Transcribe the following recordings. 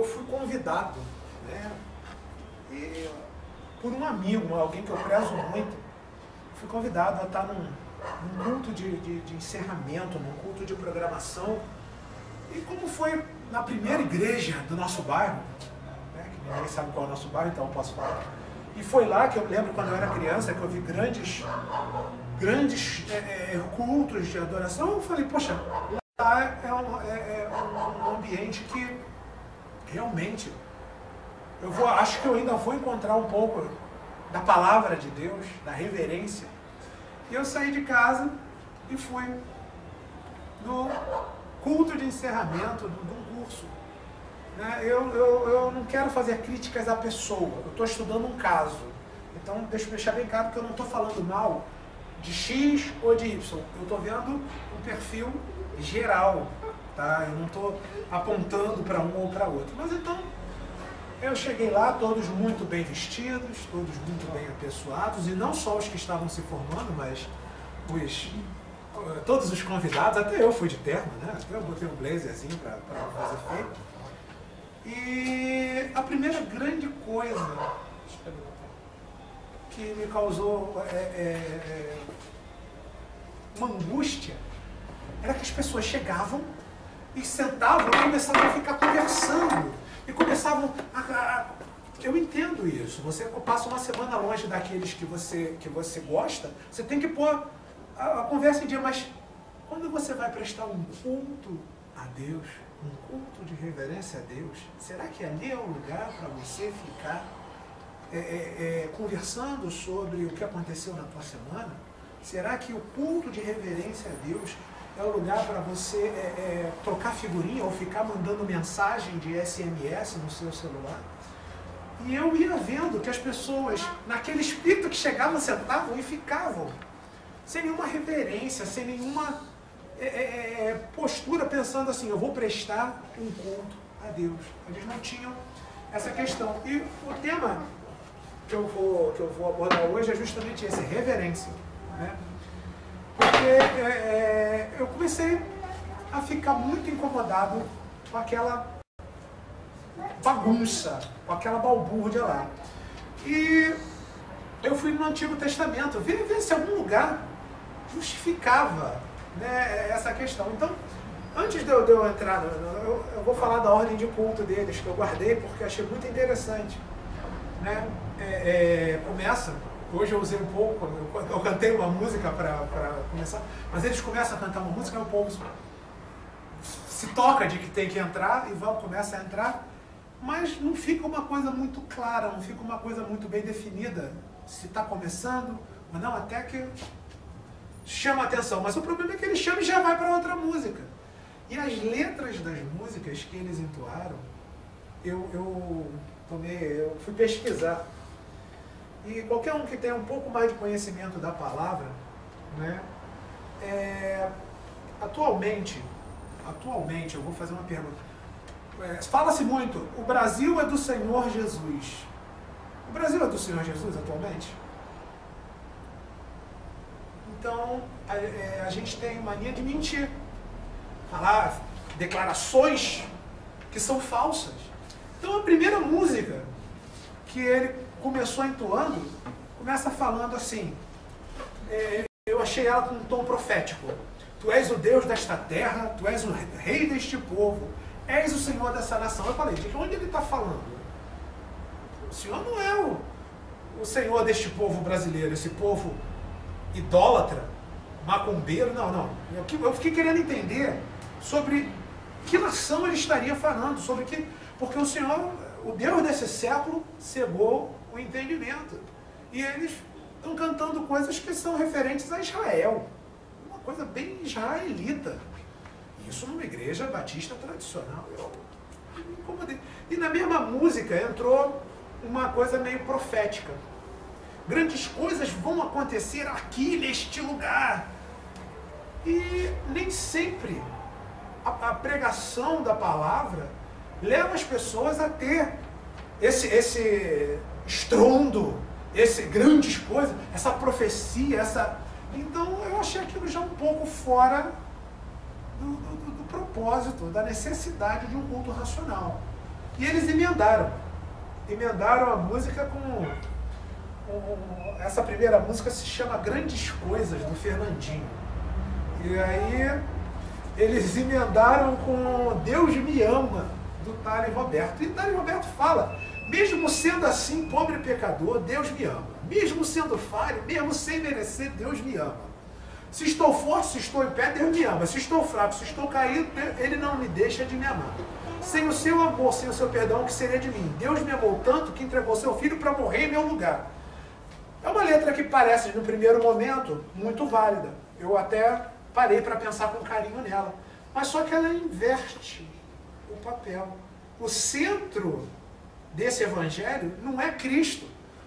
eu fui convidado, né? E por um amigo, alguém que eu prezo muito, fui convidado a estar num culto de encerramento, num culto de programação. E como foi na primeira igreja do nosso bairro, né, que ninguém sabe qual é o nosso bairro, então eu posso falar. E foi lá que eu lembro, quando eu era criança, que eu vi grandes cultos de adoração. Eu falei, poxa, lá é um ambiente que realmente acho que eu ainda vou encontrar um pouco da palavra de Deus, da reverência. E eu saí de casa e fui no culto de encerramento de um curso. Né? Eu não quero fazer críticas à pessoa, eu estou estudando um caso. Então, deixa eu deixar bem claro que eu não estou falando mal de X ou de Y. Eu estou vendo um perfil geral, tá? Eu não estou apontando para um ou para outro. Mas então, eu cheguei lá, todos muito bem vestidos, todos muito bem apessoados, e não só os que estavam se formando, mas todos os convidados, até eu fui de terno, né? Até eu botei um blazerzinho para fazer efeito. E a primeira grande coisa que me causou uma angústia era que as pessoas chegavam e sentavam e começavam a ficar conversando. E começavam eu entendo isso. Você passa uma semana longe daqueles que você gosta, você tem que pôr a conversa em dia, mas quando você vai prestar um culto a Deus, um culto de reverência a Deus, será que ali é o lugar para você ficar conversando sobre o que aconteceu na tua semana? Será que o culto de reverência a Deus é o lugar para você trocar figurinha ou ficar mandando mensagem de SMS no seu celular? E eu ia vendo que as pessoas, naquele espírito que chegavam, sentavam e ficavam, sem nenhuma reverência, sem nenhuma postura, pensando assim, eu vou prestar um culto a Deus. Eles não tinham essa questão. E o tema que eu vou abordar hoje é justamente esse, reverência, né? Porque eu comecei a ficar muito incomodado com aquela bagunça, com aquela balbúrdia lá. E eu fui no Antigo Testamento, ver se algum lugar justificava, né, essa questão. Então, antes de eu entrar, eu vou falar da ordem de culto deles, que eu guardei porque achei muito interessante. Né? Começa, hoje eu usei um pouco, eu cantei uma música para começar, mas eles começam a cantar uma música e o povo se toca de que tem que entrar e começa a entrar, mas não fica uma coisa muito clara, não fica uma coisa muito bem definida, se está começando ou não, até que chama a atenção. Mas o problema é que ele chama e já vai para outra música. E as letras das músicas que eles entoaram, eu fui pesquisar. E qualquer um que tenha um pouco mais de conhecimento da palavra, né, atualmente, eu vou fazer uma pergunta. Fala-se muito, o Brasil é do Senhor Jesus. O Brasil é do Senhor Jesus atualmente? Então, a gente tem mania de mentir. Falar declarações que são falsas. Então, a primeira música que ele começou entoando, começa falando assim, eu achei ela com um tom profético. Tu és o Deus desta terra, tu és o rei deste povo, és o Senhor dessa nação. Eu falei, de onde ele está falando? O Senhor não é o Senhor deste povo brasileiro, esse povo idólatra, macumbeiro, não. Eu fiquei querendo entender sobre que nação ele estaria falando, porque o Senhor, o Deus desse século, cegou o entendimento. E eles estão cantando coisas que são referentes a Israel. Uma coisa bem israelita. Isso numa igreja batista tradicional. Eu me incomodei. E na mesma música entrou uma coisa meio profética. Grandes coisas vão acontecer aqui neste lugar. E nem sempre a pregação da palavra leva as pessoas a ter esse estrondo, grandes coisas, essa profecia, Então eu achei aquilo já um pouco fora do propósito, da necessidade de um culto racional. E eles emendaram a música com essa primeira música se chama Grandes Coisas, do Fernandinho. E aí eles emendaram com Deus Me Ama, do Thales Roberto. E Thales Roberto fala, mesmo sendo assim, pobre pecador, Deus me ama. Mesmo sendo falho, mesmo sem merecer, Deus me ama. Se estou forte, se estou em pé, Deus me ama. Se estou fraco, se estou caído, Ele não me deixa de me amar. Sem o seu amor, sem o seu perdão, o que seria de mim? Deus me amou tanto que entregou seu filho para morrer em meu lugar. É uma letra que parece, no primeiro momento, muito válida. Eu até parei para pensar com carinho nela. Mas só que ela inverte o papel. O centro desse evangelho não é Cristo.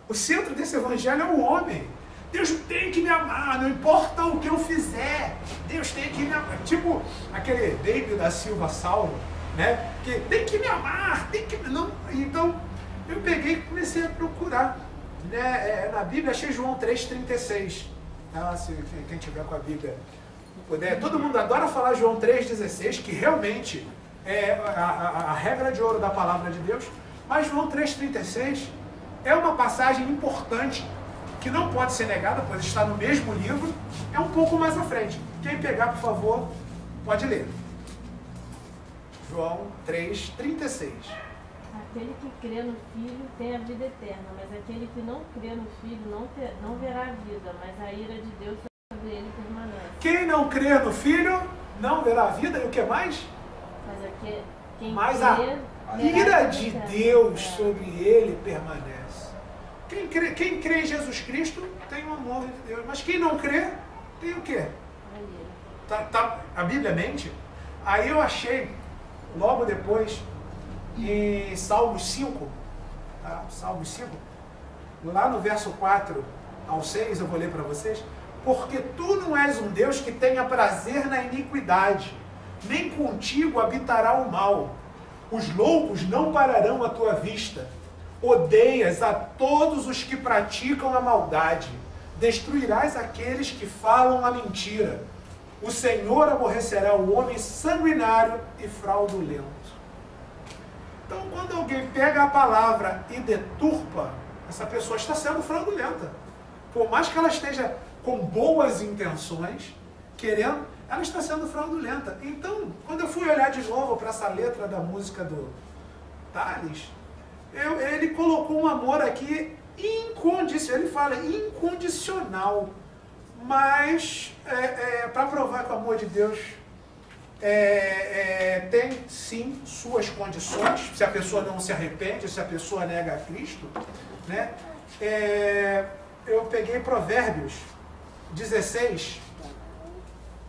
O centro desse evangelho é o homem. Deus tem que me amar, não importa o que eu fizer. Deus tem que me amar. Tipo aquele David da Silva Salvo, né? Que tem que me amar, tem que... Não. Então, eu peguei e comecei a procurar. Né? Na Bíblia, achei João 3,36. Tá? Se quem tiver com a Bíblia puder. Todo mundo adora falar João 3,16, que realmente é a regra de ouro da palavra de Deus. Mas João 3,36 é uma passagem importante, que não pode ser negada, pois está no mesmo livro, é um pouco mais à frente. Quem pegar, por favor, pode ler. João 3,36. Aquele que crê no Filho tem a vida eterna, mas aquele que não crê no Filho não verá a vida, mas a ira de Deus sobre ele permanece. Quem não crê no Filho não verá a vida, e o que mais? Mas quem mas crê, a ira de Deus sobre ele permanece. Quem crê em Jesus Cristo tem o amor de Deus, mas quem não crê tem o quê? A Bíblia mente. Aí eu achei, logo depois, em Salmos 5, tá? Salmos 5, lá no verso 4 ao 6, eu vou ler para vocês. Porque tu não és um Deus que tenha prazer na iniquidade, nem contigo habitará o mal. Os loucos não pararão à tua vista. Odeias a todos os que praticam a maldade. Destruirás aqueles que falam a mentira. O Senhor aborrecerá o homem sanguinário e fraudulento. Então, quando alguém pega a palavra e deturpa, essa pessoa está sendo fraudulenta. Por mais que ela esteja com boas intenções, querendo, ela está sendo fraudulenta. Então, quando eu fui olhar de novo para essa letra da música do Thales, ele colocou um amor aqui incondicional. Ele fala incondicional. Mas, para provar que o amor de Deus tem, sim, suas condições. Se a pessoa não se arrepende, se a pessoa nega a Cristo, né? Eu peguei Provérbios 16.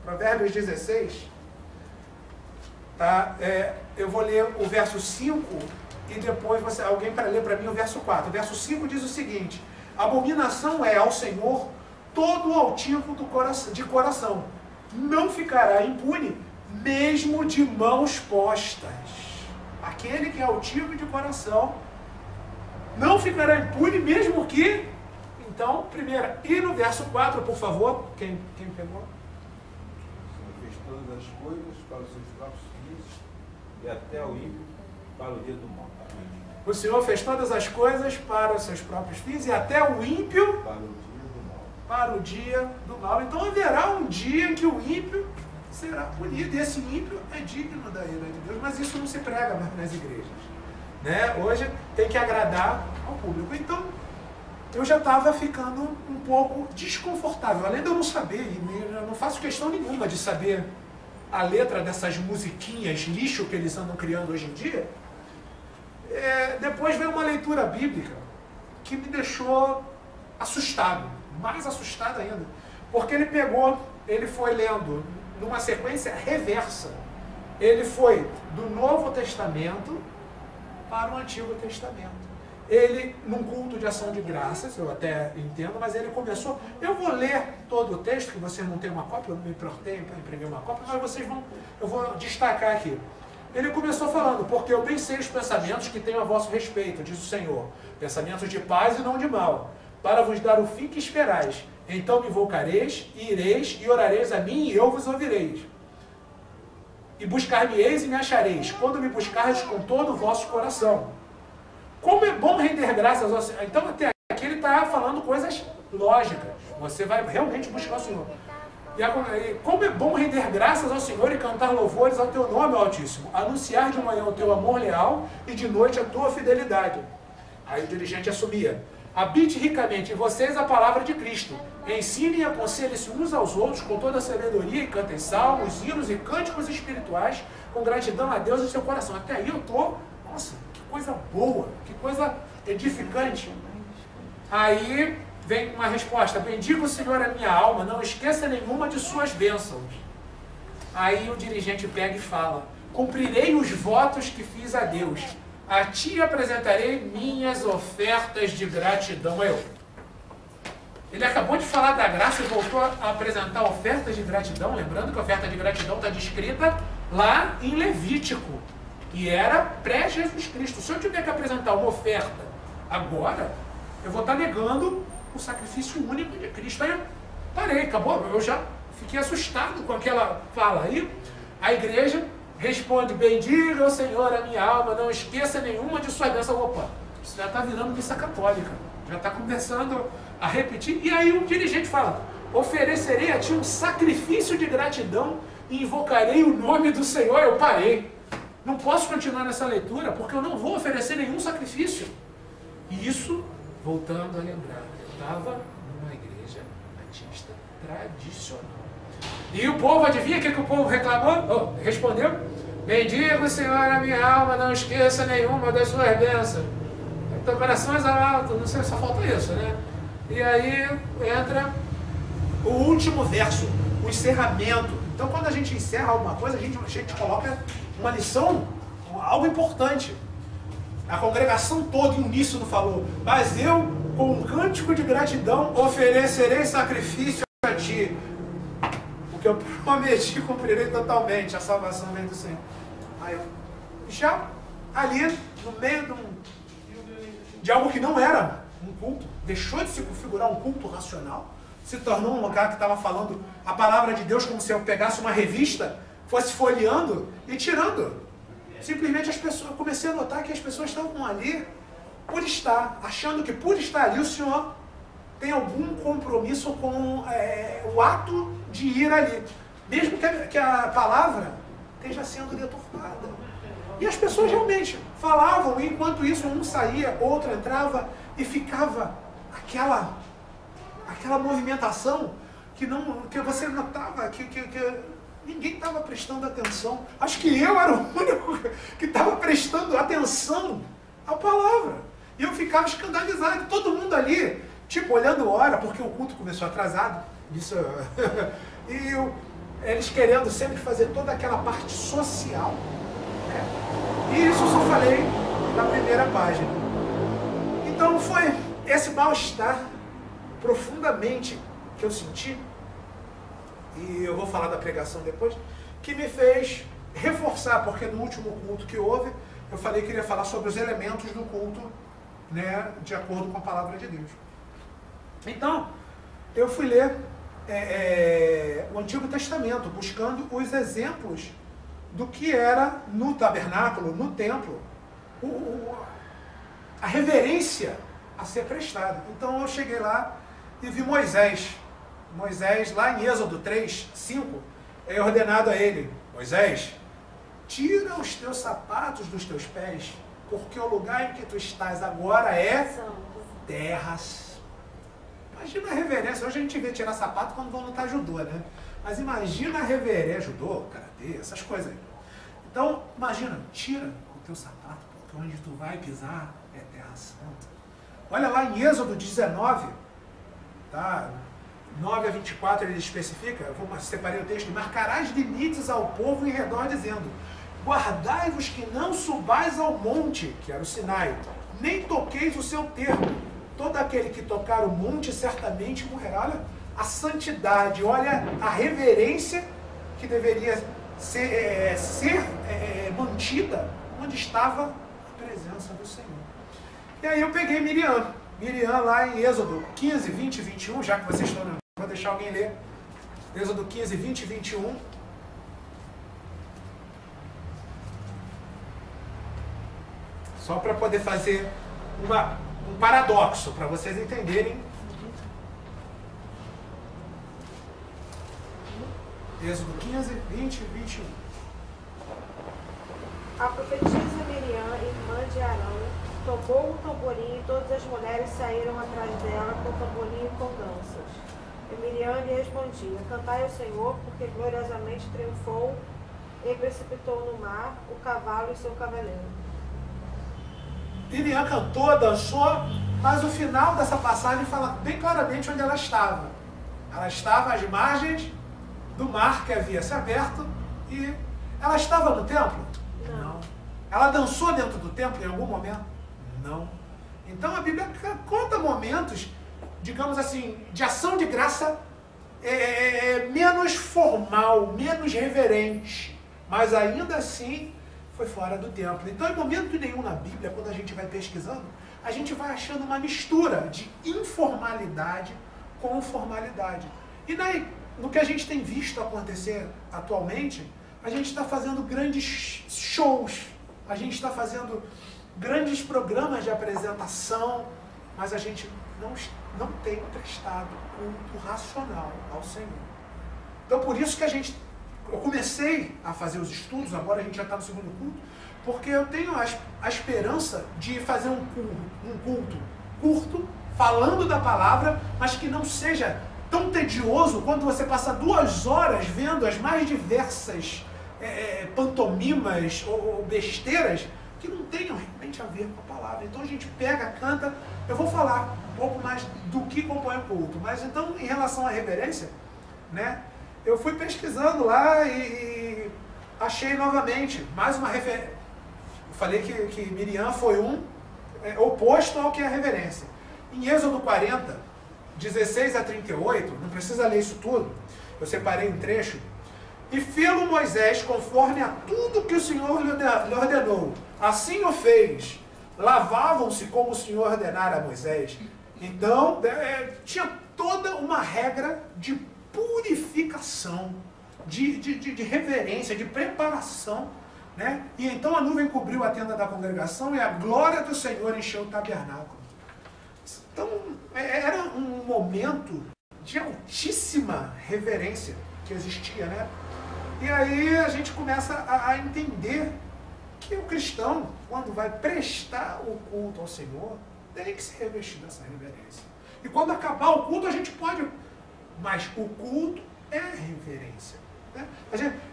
Provérbios 16. Tá? Eu vou ler o verso 5 e depois alguém para ler para mim o verso 4. O verso 5 diz o seguinte: abominação é ao Senhor todo altivo de coração. Não ficará impune, mesmo de mãos postas. Aquele que é altivo de coração não ficará impune, mesmo que... Então, primeiro, e no verso 4, por favor, quem pegou? Fez todas as coisas para os seus próprios filhos e até o ímpio para o dia do mal. O Senhor fez todas as coisas para os seus próprios filhos e até o ímpio para o dia do mal. Então haverá um dia em que o ímpio será punido. E esse ímpio é digno da ira de Deus, mas isso não se prega mais nas igrejas. Né? Hoje tem que agradar ao público. Então, eu já estava ficando um pouco desconfortável. Além de eu não saber, e eu não faço questão nenhuma de saber a letra dessas musiquinhas lixo que eles andam criando hoje em dia, depois veio uma leitura bíblica que me deixou assustado, mais assustado ainda, porque ele foi lendo numa sequência reversa. Ele foi do Novo Testamento para o Antigo Testamento. Ele, num culto de ação de graças, eu até entendo, mas ele começou... Eu vou ler todo o texto, que vocês não têm uma cópia, eu não me importei para imprimir uma cópia, mas vocês vão... Eu vou destacar aqui. Ele começou falando: porque eu bem sei os pensamentos que tenho a vosso respeito, diz o Senhor, pensamentos de paz e não de mal, para vos dar o fim que esperais. Então me invocareis, e ireis, e orareis a mim, e eu vos ouvireis. e buscar-me-eis e me achareis, quando me buscardes com todo o vosso coração. Como é bom render graças ao Senhor. Então até aqui ele está falando coisas lógicas. Você vai realmente buscar o Senhor. E como é bom render graças ao Senhor e cantar louvores ao teu nome, Altíssimo. Anunciar de manhã o teu amor leal e de noite a tua fidelidade. Aí o dirigente assumia. Habite ricamente em vocês a palavra de Cristo. Ensinem e aconselhem-se uns aos outros com toda a sabedoria e cantem salmos, hinos e cânticos espirituais com gratidão a Deus em seu coração. Até aí eu estou, nossa, que coisa boa, que coisa edificante. Aí vem uma resposta: bendiga o Senhor a minha alma, não esqueça nenhuma de suas bênçãos. Aí o dirigente pega e fala: cumprirei os votos que fiz a Deus. A ti apresentarei minhas ofertas de gratidão. Ele acabou de falar da graça e voltou a apresentar ofertas de gratidão. Lembrando que a oferta de gratidão está descrita lá em Levítico. E era pré-Jesus Cristo. Se eu tiver que apresentar uma oferta agora, eu vou estar negando o sacrifício único de Cristo. Aí eu parei, acabou. Eu já fiquei assustado com aquela fala. Aí a igreja responde: bendiga o Senhor a minha alma, não esqueça nenhuma de suas bênçãos. Opa, isso já está virando missa católica, já está começando a repetir. E aí o dirigente fala: oferecerei a ti um sacrifício de gratidão e invocarei o nome do Senhor. Eu parei, não posso continuar nessa leitura porque eu não vou oferecer nenhum sacrifício. E isso, voltando a lembrar, eu estava numa igreja batista tradicional. E o povo, adivinha o que o povo reclamou? Respondeu: bendiga o Senhor a minha alma, não esqueça nenhuma das suas bênçãos. Então, corações altos, não sei, só falta isso, né? E aí entra o último verso, o encerramento. Então, quando a gente encerra alguma coisa, a gente coloca uma lição, algo importante. A congregação toda em uníssono falou: mas eu, com um cântico de gratidão, oferecerei sacrifício a ti. O que eu prometi, cumprirei totalmente. A salvação vem do Senhor. Aí, já ali, no meio de algo que não era um culto, deixou de se configurar um culto racional, se tornou um lugar que estava falando a palavra de Deus como se eu pegasse uma revista, fosse folheando e tirando. Simplesmente as pessoas, eu comecei a notar que as pessoas estavam ali por estar, achando que por estar ali o Senhor tem algum compromisso com o ato de ir ali, mesmo que a palavra esteja sendo deturpada. E as pessoas realmente falavam, e enquanto isso um saía, outro entrava, e ficava aquela movimentação que você notava que ninguém estava prestando atenção. Acho que eu era o único que estava prestando atenção à palavra. E eu ficava escandalizado, todo mundo ali, tipo, olhando hora, porque o culto começou atrasado. Isso, e eles querendo sempre fazer toda aquela parte social. Né? E isso eu só falei na primeira página. Então foi esse mal-estar profundamente que eu senti, e eu vou falar da pregação depois, que me fez reforçar, porque no último culto que houve, eu falei que iria falar sobre os elementos do culto, né, de acordo com a palavra de Deus. Então, eu fui ler o Antigo Testamento, buscando os exemplos do que era no tabernáculo, no templo, a reverência a ser prestada. Então eu cheguei lá e vi Moisés. Moisés, lá em Êxodo 3, 5, é ordenado a ele: Moisés, tira os teus sapatos dos teus pés, porque o lugar em que tu estás agora é terras. Imagina a reverência. Hoje a gente vê tirar sapato quando vão lutar judô, né? Mas imagina a reverência, judô, karatê, essas coisas aí. Então, imagina, tira o teu sapato, porque onde tu vai pisar é terra santa. Olha lá em Êxodo 19, tá? 9 a 24 ele especifica, eu separei o texto: marcarás limites ao povo em redor, dizendo: guardai-vos que não subais ao monte, que era o Sinai, nem toqueis o seu termo. Todo aquele que tocar o monte certamente morrerá. Olha a santidade, olha a reverência que deveria ser mantida onde estava a presença do Senhor. E aí eu peguei Miriam lá em Êxodo 15, 20 e 21, já que vocês estão na... Vou deixar alguém ler. Êxodo 15, 20 e 21. Só para poder fazer um paradoxo, para vocês entenderem. Êxodo 15, 20 e 21. A profetisa Miriam, irmã de Arão, tomou o tamborim e todas as mulheres saíram atrás dela com tamborim e com danças. E Miriam lhe respondia: Cantai ao Senhor, porque gloriosamente triunfou e precipitou no mar o cavalo e seu cavaleiro. Miriam cantou, dançou, mas o final dessa passagem fala bem claramente onde ela estava. Ela estava às margens do mar que havia se aberto e ela estava no templo? Não. Ela dançou dentro do templo em algum momento? Não. Então a Bíblia conta momentos, digamos assim, de ação de graça menos formal, menos reverente, mas ainda assim foi fora do templo. Então, em momento nenhum na Bíblia, quando a gente vai pesquisando, a gente vai achando uma mistura de informalidade com formalidade. E no que a gente tem visto acontecer atualmente, a gente está fazendo grandes shows, a gente está fazendo grandes programas de apresentação, mas a gente não tem prestado culto racional ao Senhor. Então, por isso que eu comecei a fazer os estudos, agora a gente já está no segundo culto, porque eu tenho a esperança de fazer um culto curto, falando da palavra, mas que não seja tão tedioso quanto você passa 2 horas vendo as mais diversas pantomimas ou besteiras que não tenham realmente a ver com a palavra. Então a gente pega, canta. Eu vou falar um pouco mais do que compõe o culto, mas então, em relação à reverência, né, eu fui pesquisando lá e achei novamente mais uma referência. Eu falei que Miriam foi oposto ao que é a reverência. Em Êxodo 40, 16 a 38, não precisa ler isso tudo, eu separei um trecho. E fê-lo Moisés conforme a tudo que o Senhor lhe ordenou. Assim o fez. Lavavam-se como o Senhor ordenara a Moisés. Então, tinha toda uma regra de purificação, de reverência, de preparação, né? E então a nuvem cobriu a tenda da congregação e a glória do Senhor encheu o tabernáculo. Então, era um momento de altíssima reverência que existia, né? E aí a gente começa a entender que o cristão, quando vai prestar o culto ao Senhor, tem que se revestir dessa reverência. E quando acabar o culto, a gente pode... Mas o culto é reverência. Né?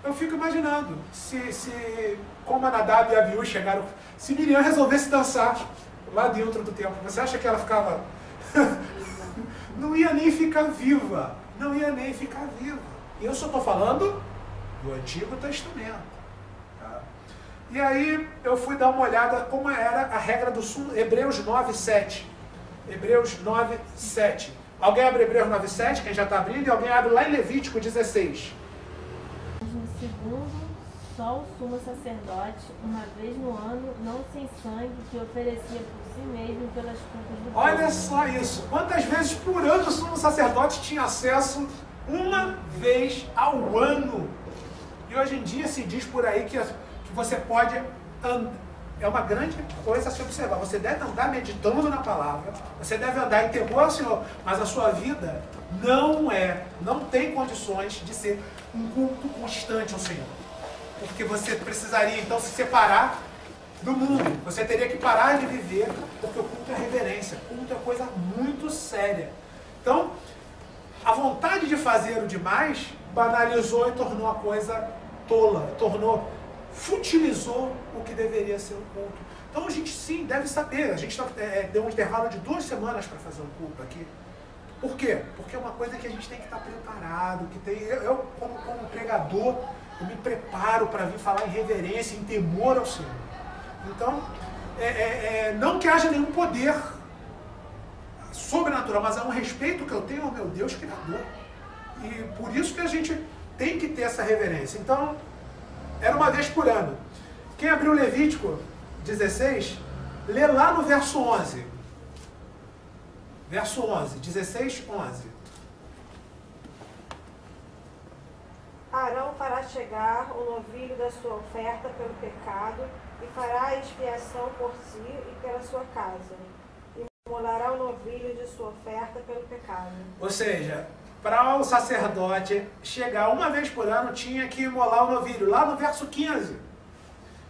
Eu fico imaginando, se como a Nadab e a Abiú chegaram... Se Miriam resolvesse dançar lá dentro do templo, você acha que ela ficava... Não ia nem ficar viva. Não ia nem ficar viva. E eu só estou falando do Antigo Testamento. Tá? E aí eu fui dar uma olhada como era a regra do Hebreus 9:7. Hebreus 9:7. Alguém abre Hebreus 9:7, quem já está abrindo, e alguém abre lá em Levítico 16. No segundo, só o sumo sacerdote, uma vez no ano, não sem sangue, que oferecia por si mesmo pelas culpas do povo. Olha só isso. Quantas vezes por ano o sumo sacerdote tinha acesso? Uma vez ao ano. E hoje em dia se diz por aí que você pode andar. É uma grande coisa a se observar. Você deve andar meditando na palavra, você deve andar em temor ao Senhor, mas a sua vida não tem condições de ser um culto constante ao Senhor. Porque você precisaria então se separar do mundo. Você teria que parar de viver, porque o culto é reverência. O culto é coisa muito séria. Então, a vontade de fazer o demais banalizou e tornou a coisa tola, futilizou o que deveria ser um culto. Então a gente sim deve saber, a gente deu um intervalo de 2 semanas para fazer um culto aqui. Por quê? Porque é uma coisa que a gente tem que estar preparado, eu como pregador, eu me preparo para vir falar em reverência, em temor ao Senhor. Então, não que haja nenhum poder sobrenatural, mas é um respeito que eu tenho ao meu Deus Criador. E por isso que a gente tem que ter essa reverência. Então, era uma vez por ano. Quem abriu Levítico 16, lê lá no verso 11. Verso 11, 16, 11. Arão fará chegar o novilho da sua oferta pelo pecado e fará a expiação por si e pela sua casa. E imolará o novilho de sua oferta pelo pecado. Ou seja, para o sacerdote chegar uma vez por ano, tinha que imolar o novilho. Lá no verso 15.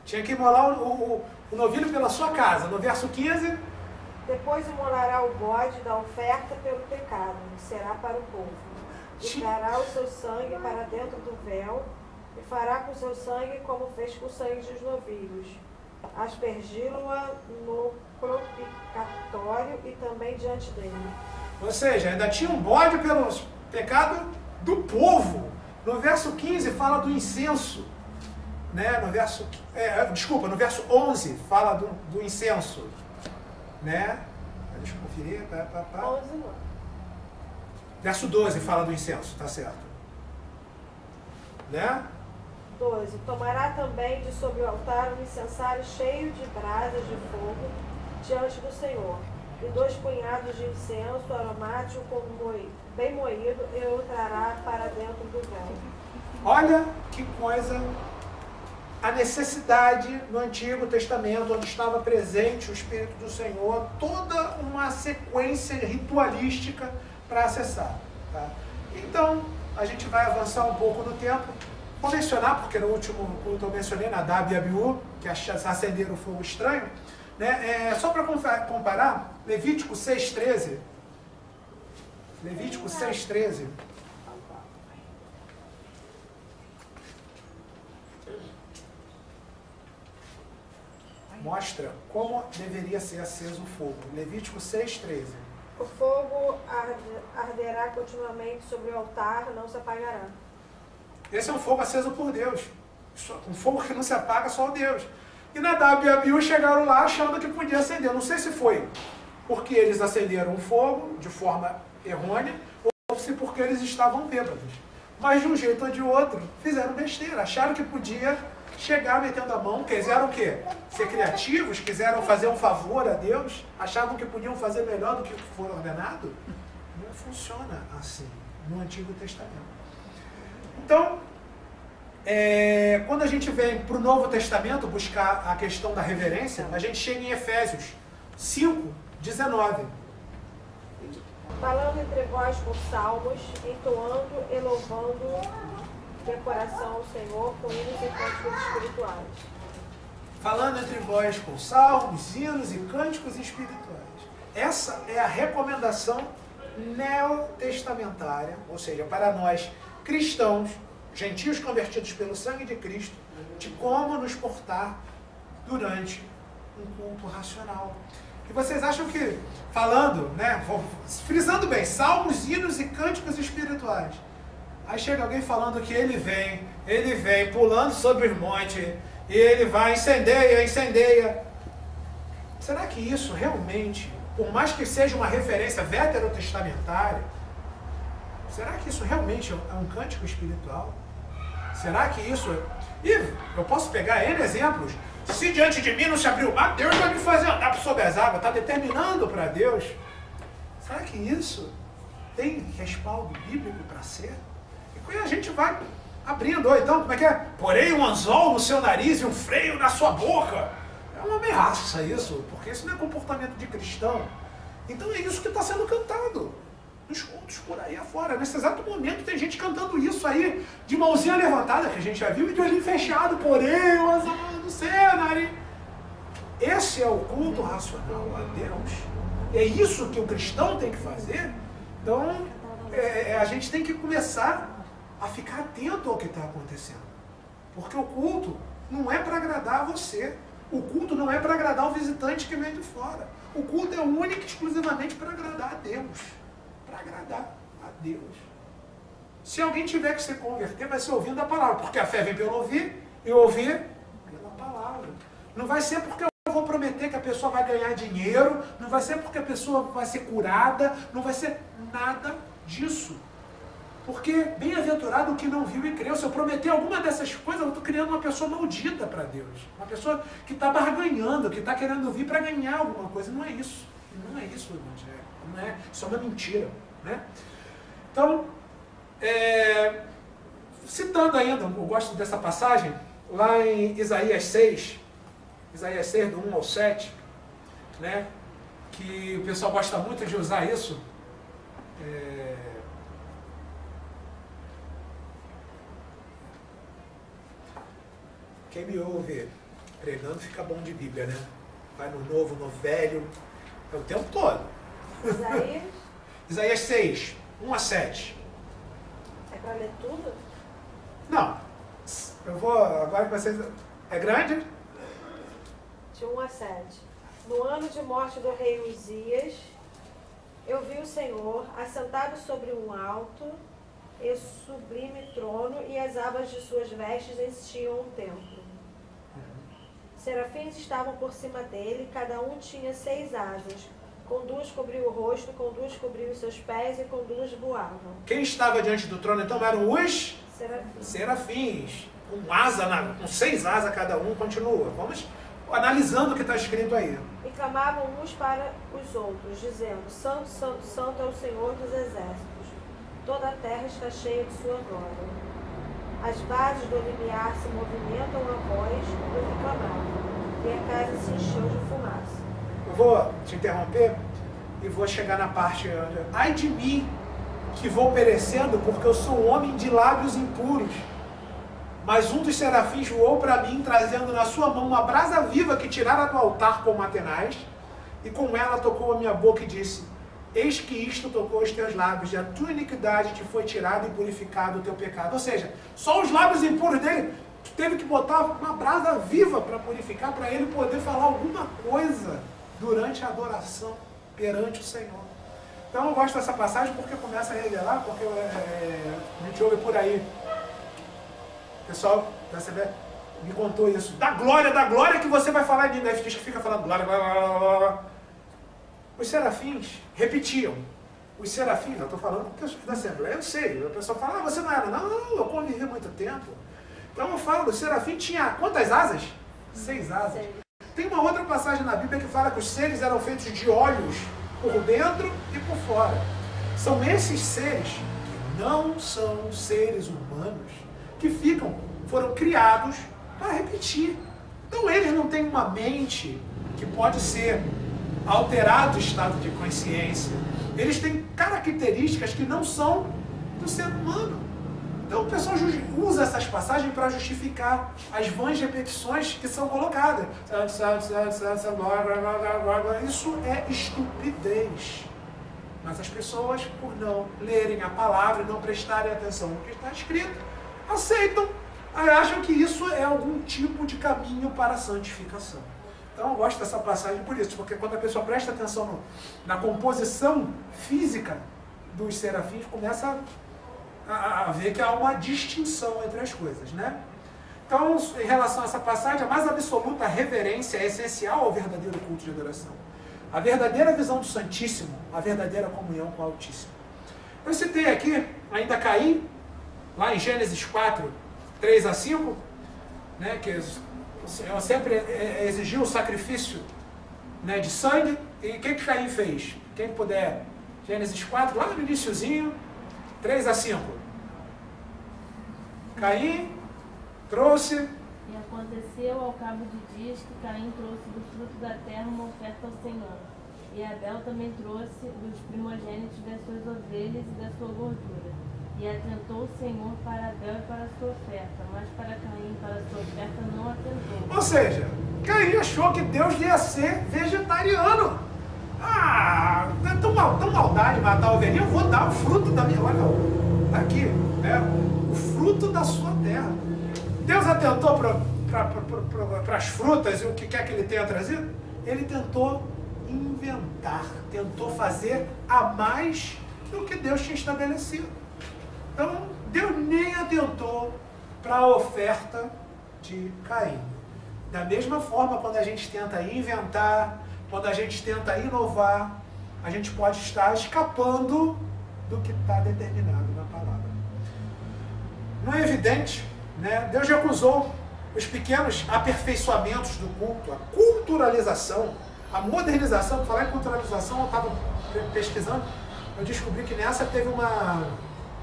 Tinha que imolar o novilho pela sua casa. No verso 15... Depois imolará o bode da oferta pelo pecado, que será para o povo. E trará o seu sangue para dentro do véu, e fará com o seu sangue como fez com o sangue dos novilhos, aspergi-lo-a no propiciatório e também diante dele. Ou seja, ainda tinha um bode pelo pecado do povo. No verso 15 fala do incenso. Né? No verso 11 fala do incenso. Né? Deixa eu conferir. 11 não. Verso 12 fala do incenso, tá certo? Né? 12. Tomará também de sobre o altar um incensário cheio de brasas de fogo diante do Senhor, e 2 punhados de incenso aromático bem moído, e o trará para dentro do véu. Olha que coisa, a necessidade no Antigo Testamento, onde estava presente o Espírito do Senhor, toda uma sequência ritualística para acessar. Tá? Então, a gente vai avançar um pouco no tempo. Vou mencionar, porque no último culto eu mencionei Nadab e Abiú, que acenderam o fogo estranho. Né? Só para comparar, Levítico 6,13. Levítico 6,13. Mostra como deveria ser aceso o fogo. Levítico 6,13. O fogo arderá continuamente sobre o altar, não se apagará. Esse é um fogo aceso por Deus. Um fogo que não se apaga, só Deus. E Nadab e Abiú chegaram lá achando que podia acender. Não sei se foi porque eles acenderam o fogo de forma errônea ou se porque eles estavam bêbados. Mas de um jeito ou de outro, fizeram besteira. Acharam que podia chegar metendo a mão. Quiseram o quê? Ser criativos? Quiseram fazer um favor a Deus? Achavam que podiam fazer melhor do que foi ordenado? Não funciona assim no Antigo Testamento. Então, quando a gente vem para o Novo Testamento buscar a questão da reverência, a gente chega em Efésios 5:19. Falando entre vós com salmos, entoando e louvando de coração ao Senhor com hinos e cânticos espirituais. Falando entre vós com salmos, hinos e cânticos espirituais. Essa é a recomendação neotestamentária, ou seja, para nós cristãos, gentios convertidos pelo sangue de Cristo, de como nos portar durante um culto racional. E vocês acham que, falando, né, frisando bem, salmos, hinos e cânticos espirituais, aí chega alguém falando que ele vem pulando sobre os montes, e ele vai, incendeia. Será que isso realmente, por mais que seja uma referência veterotestamentária, será que isso realmente é um cântico espiritual? Será que isso... E eu posso pegar N exemplos. Se diante de mim não se abrir o mar, Deus vai me fazer andar por sobre as águas. Está determinando para Deus. Será que isso tem respaldo bíblico para ser? E a gente vai abrindo. Ou então, como é que é? Porém um anzol no seu nariz e um freio na sua boca. É uma ameaça isso, porque isso não é comportamento de cristão. Então é isso que está sendo cantado nos cultos por aí afora. Nesse exato momento tem gente cantando isso aí, de mãozinha levantada, que a gente já viu, e de olhinho fechado, porém o anzol no seu nariz. Esse é o culto racional a Deus. É isso que o cristão tem que fazer. Então, a gente tem que começar a ficar atento ao que está acontecendo. Porque o culto não é para agradar você. O culto não é para agradar o visitante que vem de fora. O culto é único e exclusivamente para agradar a Deus. Para agradar a Deus. Se alguém tiver que se converter, vai ser ouvindo a palavra. Porque a fé vem pelo ouvir e ouvir pela palavra. Não vai ser porque eu vou prometer que a pessoa vai ganhar dinheiro, não vai ser porque a pessoa vai ser curada, não vai ser nada disso. Porque bem-aventurado o que não viu e creu. Se eu prometer alguma dessas coisas, eu estou criando uma pessoa maldita para Deus. Uma pessoa que está barganhando, que está querendo vir para ganhar alguma coisa. Não é isso. Não é isso o Evangelho. Não é. Isso é uma mentira. Né? Então, Citando ainda, eu gosto dessa passagem, lá em Isaías 6, do 1 ao 7, né, que o pessoal gosta muito de usar isso. Quem me ouve pregando fica bom de Bíblia, né? Vai no novo, no velho, é o tempo todo. Isaías? Isaías 6, 1 a 7. É para ler tudo? Não, eu vou, agora que vocês... É grande? De 1 a 7. No ano de morte do rei Uzias, eu vi o Senhor assentado sobre um alto e sublime trono, e as abas de suas vestes enchiam o templo. Serafins estavam por cima dele, cada um tinha 6 asas. Com 2 cobriu o rosto, com 2 cobriu os seus pés e com 2 voavam. Quem estava diante do trono então eram os Serafins. serafins, com 6 asas cada um. Continua. Vamos analisando o que está escrito aí. E clamavam uns para os outros, dizendo: Santo, Santo, Santo é o Senhor dos exércitos. Toda a terra está cheia de sua glória. As bases do limiar se movimentam à voz do que clamavam, e a casa se encheu de fumaça. Eu vou te interromper e vou chegar na parte... Ai de mim, que vou perecendo, porque eu sou um homem de lábios impuros. Mas um dos serafins voou para mim, trazendo na sua mão uma brasa viva que tirara do altar com matenais, e com ela tocou a minha boca e disse: Eis que isto tocou os teus lábios, e a tua iniquidade te foi tirada e purificado o teu pecado. Ou seja, só os lábios impuros dele, tu teve que botar uma brasa viva para purificar, para ele poder falar alguma coisa durante a adoração perante o Senhor. Então eu gosto dessa passagem porque começa a revelar, porque a gente ouve por aí, o pessoal da CB me contou isso, da glória que você vai falar em mim, né? Diz que fica falando glória, glória, glória, glória. Os serafins repetiam. Os serafins, eu estou falando com pessoas da Assembleia, eu sei. A pessoa fala: você não era. Não, eu convivi muito tempo. Então eu falo, o serafim tinha quantas asas? 6 asas. Tem uma outra passagem na Bíblia que fala que os seres eram feitos de olhos por dentro e por fora. São esses seres que não são seres humanos, que foram criados para repetir. Então eles não têm uma mente que pode ser alterado o estado de consciência. Eles têm características que não são do ser humano. Então o pessoal usa essas passagens para justificar as vãs repetições que são colocadas. Isso é estupidez. Mas as pessoas, por não lerem a palavra e não prestarem atenção no que está escrito, aceitam, acham que isso é algum tipo de caminho para a santificação. Então eu gosto dessa passagem por isso, porque quando a pessoa presta atenção na composição física dos serafins, começa a ver que há uma distinção entre as coisas, né? Então, em relação a essa passagem, a mais absoluta reverência é essencial ao verdadeiro culto de adoração. A verdadeira visão do Santíssimo, a verdadeira comunhão com o Altíssimo. Eu citei aqui ainda Caim, lá em Gênesis 4, 3 a 5, né, que o Senhor sempre exigiu o sacrifício, né, de sangue. E o que Caim fez? Quem puder, Gênesis 4, lá no iniciozinho, 3 a 5. Caim trouxe... E aconteceu ao cabo de dias que Caim trouxe do fruto da terra uma oferta ao Senhor. E Abel também trouxe dos primogênitos das suas ovelhas e da sua gordura. E atentou o Senhor para Abel e para a sua oferta, mas para Caim, para a sua oferta, não atentou. Ou seja, Caim achou que Deus ia ser vegetariano. Ah, é tão maldade matar a ovelhinha, eu vou dar o fruto da minha... Olha, tá aqui, né? O fruto da sua terra. Deus atentou para as frutas e o que quer que ele tenha trazido? Ele tentou inventar, tentou fazer a mais do que Deus tinha estabelecido. Então, Deus nem atentou para a oferta de Caim. Da mesma forma, quando a gente tenta inventar, quando a gente tenta inovar, a gente pode estar escapando do que está determinado na palavra. Não é evidente, né? Deus já acusou os pequenos aperfeiçoamentos do culto, a culturalização, a modernização. Para falar em culturalização, eu estava pesquisando, eu descobri que nessa teve uma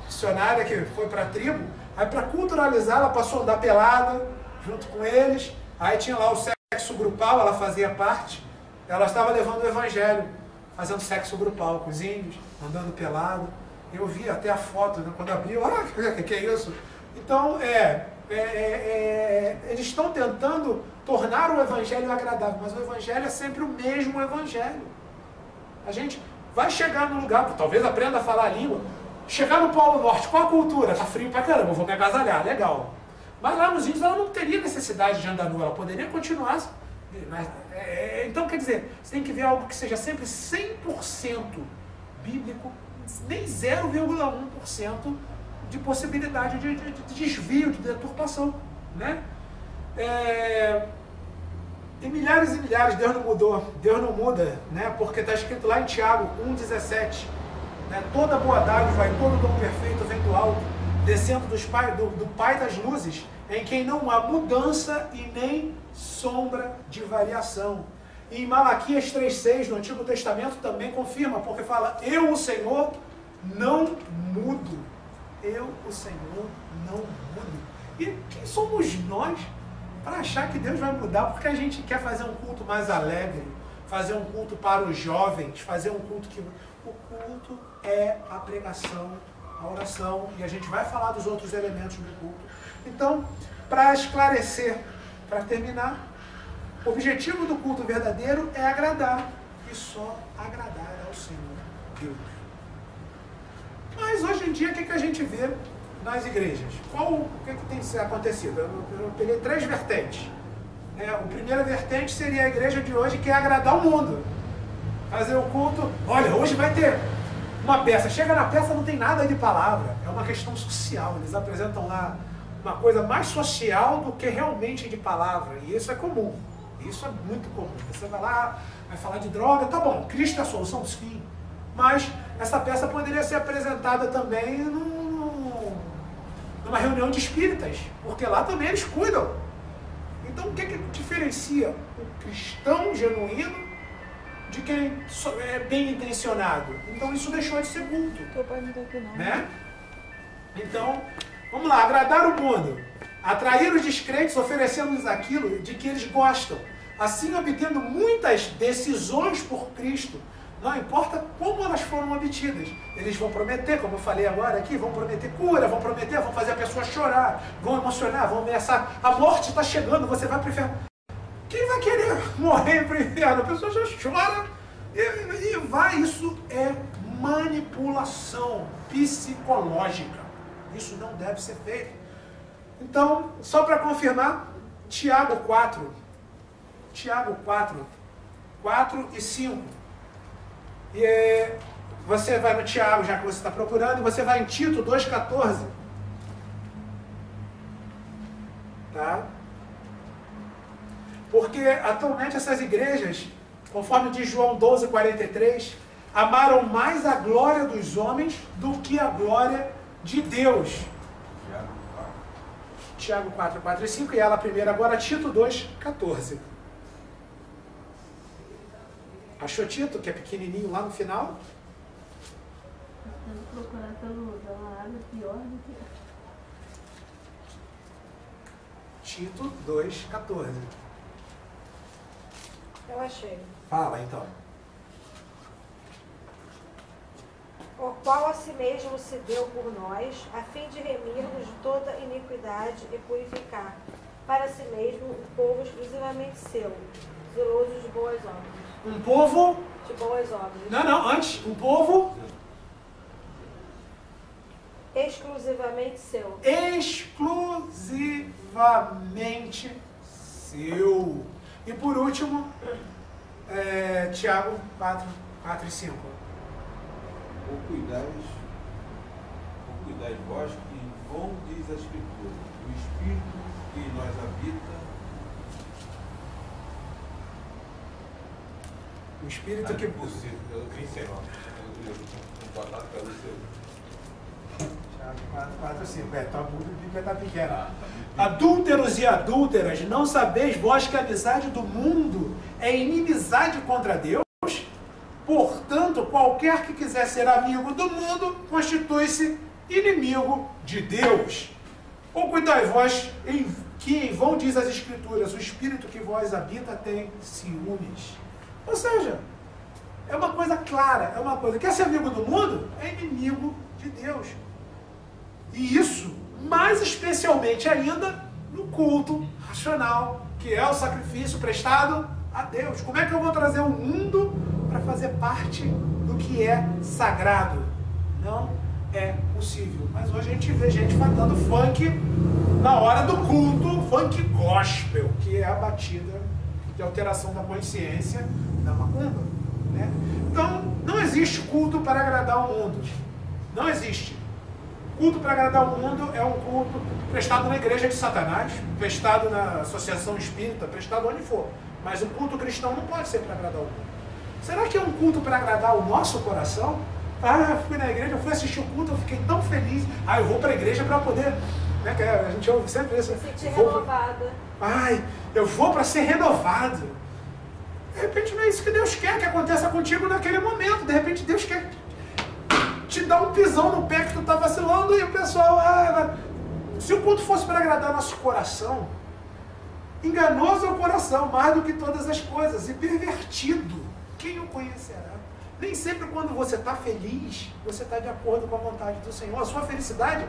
missionária que foi para a tribo, Aí para culturalizar, ela passou a andar pelada, junto com eles. Aí tinha lá o sexo grupal, ela fazia parte. Ela estava levando o evangelho, fazendo sexo grupal com os índios, andando pelado. Eu vi até a foto, né, quando abriu, que é isso? Então, eles estão tentando tornar o evangelho agradável, mas o evangelho é sempre o mesmo evangelho. A gente vai chegar num lugar, talvez aprenda a falar a língua, chegar no Polo Norte, qual a cultura? Tá frio pra caramba, eu vou me agasalhar, legal. Mas lá nos índios ela não teria necessidade de andar nua, ela poderia continuar. Então, quer dizer, você tem que ver algo que seja sempre 100% bíblico, nem 0,1% de possibilidade de desvio, de deturpação, né? E milhares, Deus não mudou, Deus não muda, né? Porque está escrito lá em Tiago 1,17, né? Toda boa dádiva e todo dom perfeito vem do alto, descendo do Pai das luzes, em quem não há mudança e nem sombra de variação. E em Malaquias 3,6, no Antigo Testamento, também confirma, porque fala, eu, o Senhor, não mudo. Eu, o Senhor, não mudo. E quem somos nós para achar que Deus vai mudar? Porque a gente quer fazer um culto mais alegre, fazer um culto para os jovens, fazer um culto que... O culto é a pregação, a oração, e a gente vai falar dos outros elementos do culto. Então, para esclarecer, para terminar, o objetivo do culto verdadeiro é agradar, e só agradar ao Senhor Deus. Mas hoje em dia, o que a gente vê nas igrejas? O que tem acontecido? Eu peguei 3 vertentes. A primeira vertente seria a igreja de hoje, que é agradar o mundo. Fazer o culto, olha, hoje vai ter uma peça. Chega na peça, não tem nada de palavra. É uma questão social. Eles apresentam lá uma coisa mais social do que realmente de palavra. E isso é comum. Isso é muito comum. Você vai lá, vai falar de droga, tá bom, Cristo é a solução, sim. Mas essa peça poderia ser apresentada também numa reunião de espíritas, porque lá também eles cuidam. Então o que diferencia o cristão genuíno de quem é bem intencionado? Então isso deixou de ser culto. Né? Então, vamos lá, agradar o mundo, atrair os descrentes, oferecendo-lhes aquilo de que eles gostam, assim obtendo muitas decisões por Cristo. Não importa como elas foram obtidas. Eles vão prometer, como eu falei agora aqui, vão prometer cura, vão fazer a pessoa chorar, vão emocionar, vão ameaçar. A morte está chegando, você vai para o inferno. Quem vai querer morrer para o inferno? A pessoa já chora e vai. Isso é manipulação psicológica. Isso não deve ser feito. Então, só para confirmar, Tiago 4, 4 e 5. E você vai no Tiago, já que você está procurando, e você vai em Tito 2,14. Tá? Porque atualmente essas igrejas, conforme diz João 12,43, amaram mais a glória dos homens do que a glória de Deus. Tiago 4, 4 e 5, e ela primeiro agora, Tito 2,14. Achou Tito, que é pequenininho lá no final? Tentando procurar pela água pior do que... Tito 2,14. Eu achei. Fala, então. O qual a si mesmo se deu por nós, a fim de remir-nos de toda iniquidade e purificar para si mesmo um povo exclusivamente seu, zeloso de boas obras. Um povo... De boas obras. Não, antes. Um povo... Exclusivamente seu. Exclusivamente seu. E por último, Tiago 4 e 5. Ou cuidais vós que, como diz a Escritura, o Espírito que em nós habita. O Espírito que... Possível, eu nem sei não. Eu contato para você. Tiago 4 e 5. Tua Bíblia está pequena. Adúlteros e adúlteras, não sabeis vós que a amizade do mundo é inimizade contra Deus? Portanto, qualquer que quiser ser amigo do mundo, constitui-se inimigo de Deus. Ou cuidai vós, que em vão diz as Escrituras, o Espírito que vós habita tem ciúmes. Ou seja, é uma coisa clara, é uma coisa. Quer ser amigo do mundo? É inimigo de Deus. E isso, mais especialmente ainda, no culto racional, que é o sacrifício prestado a Deus. Como é que eu vou trazer o mundo para fazer parte do que é sagrado? Não é possível. Mas hoje a gente vê gente cantando funk na hora do culto, funk gospel, que é a batida de alteração da consciência da macumba, né? Então, não existe culto para agradar o mundo. Não existe. Culto para agradar o mundo é um culto prestado na igreja de Satanás, prestado na associação espírita, prestado onde for. Mas o culto cristão não pode ser para agradar o mundo. Será que é um culto para agradar o nosso coração? Ah, eu fui na igreja, eu fui assistir o culto, eu fiquei tão feliz. Ah, eu vou para a igreja para poder... Né, que a gente ouve sempre isso. Se sentir renovada. Ai, eu vou para ser renovado. De repente não é isso que Deus quer que aconteça contigo naquele momento. De repente Deus quer te dar um pisão no pé que tu está vacilando e o pessoal... se o culto fosse para agradar nosso coração, enganoso é o coração mais do que todas as coisas e pervertido. Quem o conhecerá? Nem sempre quando você está feliz, você está de acordo com a vontade do Senhor. A sua felicidade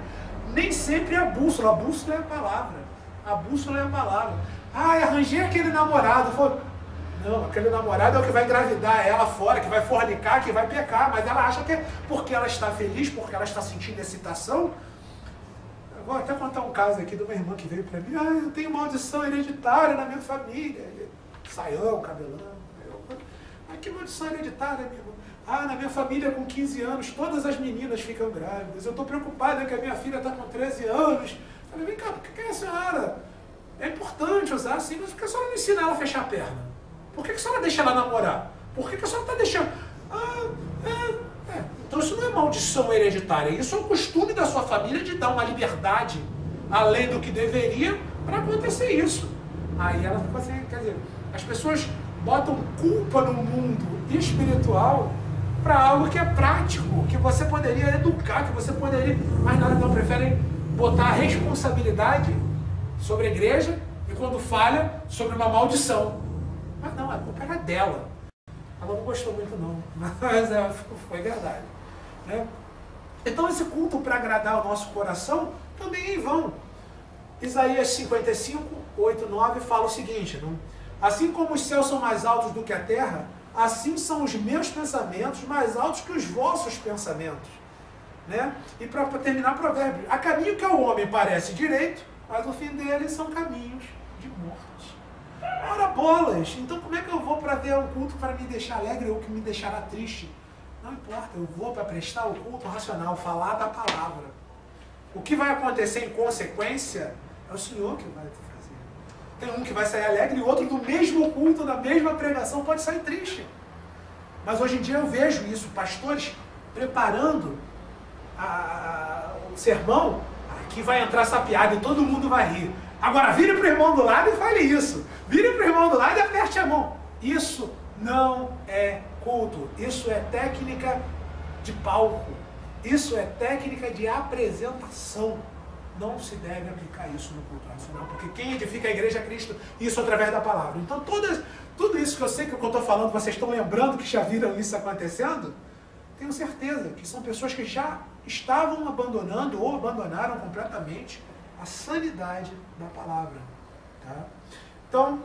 nem sempre é a bússola é a palavra. A bússola é a palavra. Ah, arranjei aquele namorado. Não, aquele namorado é o que vai engravidar ela fora, que vai fornicar, que vai pecar. Mas ela acha que é porque ela está feliz, porque ela está sentindo excitação. Eu vou até contar um caso aqui de uma irmã que veio para mim. Ah, eu tenho maldição hereditária na minha família. Saião, cabelão. Ah, que maldição hereditária, meu irmão. Ah, na minha família com 15 anos, todas as meninas ficam grávidas. Eu estou preocupada que a minha filha está com 13 anos. Eu falei, vem cá, por que a senhora... É importante usar assim, mas por que a senhora não ensina ela a fechar a perna? Por que a senhora deixa ela namorar? Por que a senhora está deixando... Então isso não é maldição hereditária. Isso é um costume da sua família de dar uma liberdade além do que deveria para acontecer isso. Aí ela ficou assim, quer dizer, as pessoas botam culpa no mundo espiritual para algo que é prático, que você poderia educar, que você poderia... Mas nada, não, preferem botar a responsabilidade sobre a igreja e quando falha, sobre uma maldição. Mas não, a culpa era dela. Ela não gostou muito não, mas foi verdade, né? Então esse culto para agradar o nosso coração também é em vão. Isaías 55, 8, 9 fala o seguinte, não? Assim como os céus são mais altos do que a terra, assim são os meus pensamentos mais altos que os vossos pensamentos. Né? E para terminar, provérbio. Há caminho que ao homem parece direito, mas o fim dele são caminhos de morte. Ora bolas! Então como é que eu vou para ver um culto para me deixar alegre ou que me deixará triste? Não importa, eu vou para prestar o culto racional, falar da palavra. O que vai acontecer em consequência é o Senhor que vai fazer. Tem um que vai sair alegre e outro do mesmo culto, da mesma pregação, pode sair triste. Mas hoje em dia eu vejo isso, pastores preparando o sermão, que vai entrar essa piada e todo mundo vai rir. Agora vire para o irmão do lado e fale isso. Vire para o irmão do lado e aperte a mão. Isso não é culto. Isso é técnica de palco. Isso é técnica de apresentação. Não se deve aplicar isso no culto racional, porque quem edifica a igreja é Cristo, isso através da palavra. Então tudo isso que eu sei que eu estou falando, vocês estão lembrando que já viram isso acontecendo? Tenho certeza que são pessoas que já estavam abandonando ou abandonaram completamente a sanidade da palavra. Tá? Então,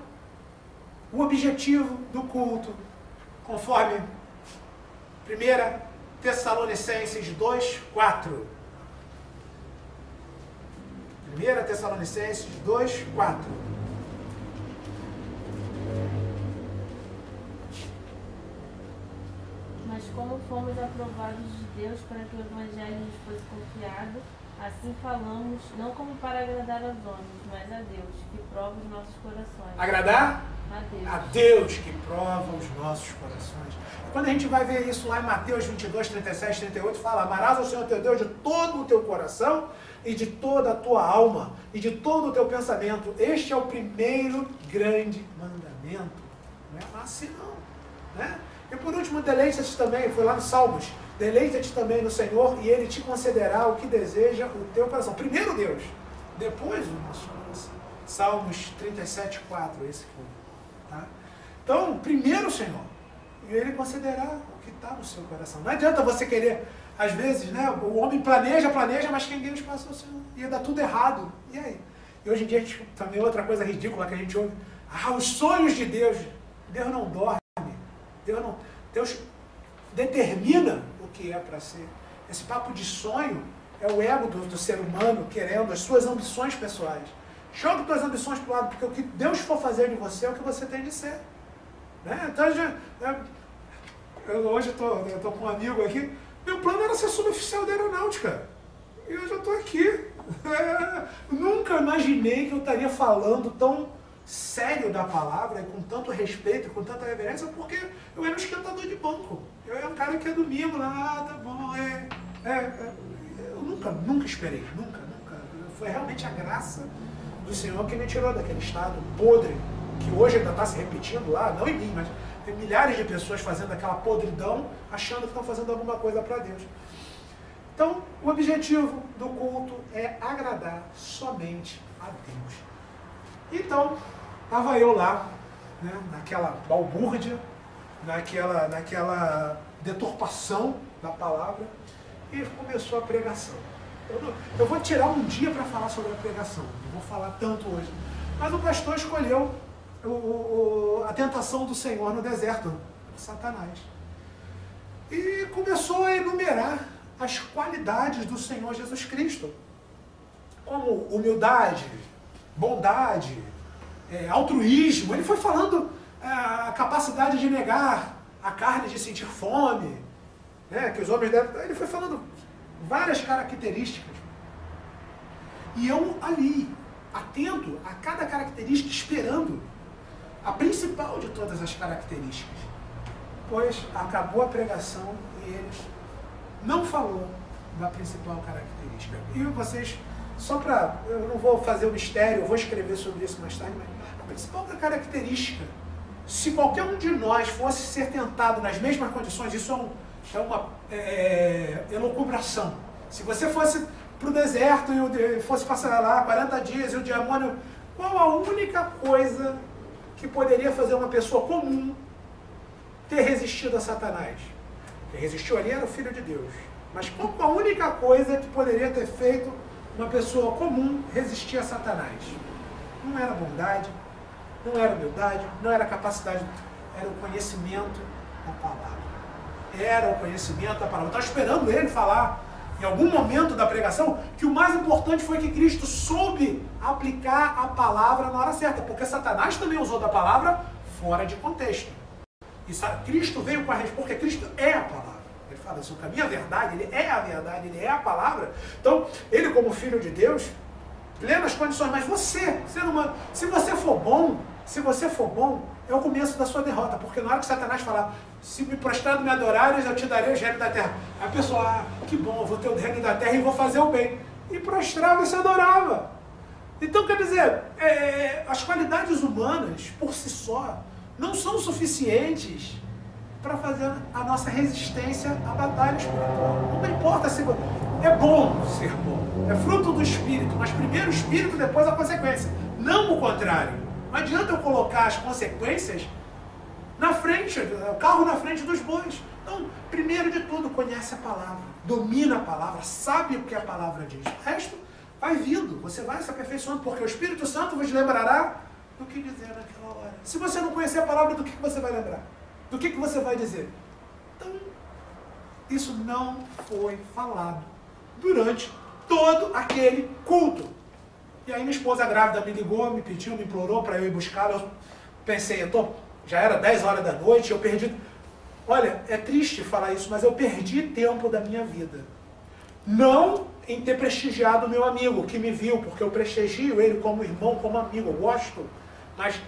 o objetivo do culto, conforme 1 Tessalonicenses 2, 4. 1 Tessalonicenses 2, 4. Mas como fomos aprovados de Deus para que o Evangelho nos fosse confiado, assim falamos, não como para agradar aos homens, mas a Deus, que prova os nossos corações. Agradar? A Deus. A Deus que prova os nossos corações. Quando a gente vai ver isso lá em Mateus 22, 37, 38, fala: amarás ao Senhor teu Deus de todo o teu coração e de toda a tua alma e de todo o teu pensamento. Este é o primeiro grande mandamento. Não é assim não, né? E por último, deleita-te também, foi lá no Salmos, deleita-te também no Senhor e Ele te concederá o que deseja o teu coração. Primeiro Deus, depois do nosso coração. Salmos 37, 4, esse foi. Tá? Então, primeiro o Senhor, e Ele considerar o que está no seu coração. Não adianta você querer, às vezes, né, o homem planeja, mas quem Deus passa é o Senhor. Ia dar tudo errado. E aí? E hoje em dia, também outra coisa ridícula que a gente ouve, os sonhos de Deus. Deus não dorme. Deus determina o que é para ser. Esse papo de sonho é o ego do ser humano querendo as suas ambições pessoais. Joga suas ambições para o lado, porque o que Deus for fazer de você é o que você tem de ser. Né? Então, hoje eu estou com um amigo aqui, meu plano era ser suboficial da aeronáutica. E eu já estou aqui. Nunca imaginei que eu estaria falando tão sério da palavra, e com tanto respeito, com tanta reverência, porque eu era um esquentador de banco. Eu era um cara que ia domingo lá, tá bom, eu nunca esperei, nunca. Foi realmente a graça do Senhor que me tirou daquele estado podre, que hoje ainda está se repetindo lá, não em mim, mas tem milhares de pessoas fazendo aquela podridão, achando que estão fazendo alguma coisa para Deus. Então, o objetivo do culto é agradar somente a Deus. Então, estava eu lá, né, naquela balbúrdia, naquela deturpação da palavra, e começou a pregação. Eu vou tirar um dia para falar sobre a pregação, não vou falar tanto hoje. Mas o pastor escolheu a tentação do Senhor no deserto, Satanás. E começou a enumerar as qualidades do Senhor Jesus Cristo, como humildade, bondade, altruísmo. Ele foi falando a capacidade de negar a carne, de sentir fome, né, que os homens devem... Ele foi falando várias características. E eu ali, atento a cada característica, esperando a principal de todas as características. Pois acabou a pregação e ele não falou da principal característica. E vocês, só para... Eu não vou fazer o mistério, eu vou escrever sobre isso mais tarde, mas a principal característica, se qualquer um de nós fosse ser tentado nas mesmas condições, isso é uma elucubração. Se você fosse para o deserto e fosse passar lá 40 dias e o demônio, qual a única coisa que poderia fazer uma pessoa comum ter resistido a Satanás? Quem resistiu ali era o Filho de Deus. Mas qual a única coisa que poderia ter feito uma pessoa comum resistir a Satanás? Não era bondade, não era humildade, não era capacidade, era o conhecimento da palavra. Era o conhecimento da palavra. Eu estava esperando ele falar, em algum momento da pregação, que o mais importante foi que Cristo soube aplicar a palavra na hora certa, porque Satanás também usou da palavra fora de contexto. E Cristo veio com a resposta, porque Cristo é a palavra. Ele fala assim, o caminho é a verdade, ele é a verdade, ele é a palavra. Então, ele como Filho de Deus, plenas condições, mas você, ser humano, se você for bom, é o começo da sua derrota, porque na hora que Satanás falar, se me prostrado me adorares, eu te darei o reino da terra. Aí a pessoa, que bom, eu vou ter o reino da terra e vou fazer o bem. E prostrava e se adorava. Então, quer dizer, as qualidades humanas, por si só, não são suficientes para fazer a nossa resistência à batalha espiritual. Não importa se é bom ser bom, é fruto do Espírito, mas primeiro o Espírito, depois a consequência. Não o contrário. Não adianta eu colocar as consequências na frente, o carro na frente dos bois. Então, primeiro de tudo, conhece a palavra, domina a palavra, sabe o que a palavra diz. O resto vai vindo, você vai se aperfeiçoando, porque o Espírito Santo vos lembrará do que dizer naquela hora. Se você não conhecer a palavra, do que você vai lembrar? Do que você vai dizer? Então, isso não foi falado durante todo aquele culto. E aí minha esposa grávida me ligou, me pediu, me implorou para eu ir buscar. Eu pensei, já era 10 horas da noite, eu perdi... Olha, é triste falar isso, mas eu perdi tempo da minha vida. Não em ter prestigiado o meu amigo, que me viu, porque eu prestigio ele como irmão, como amigo, eu gosto. Mas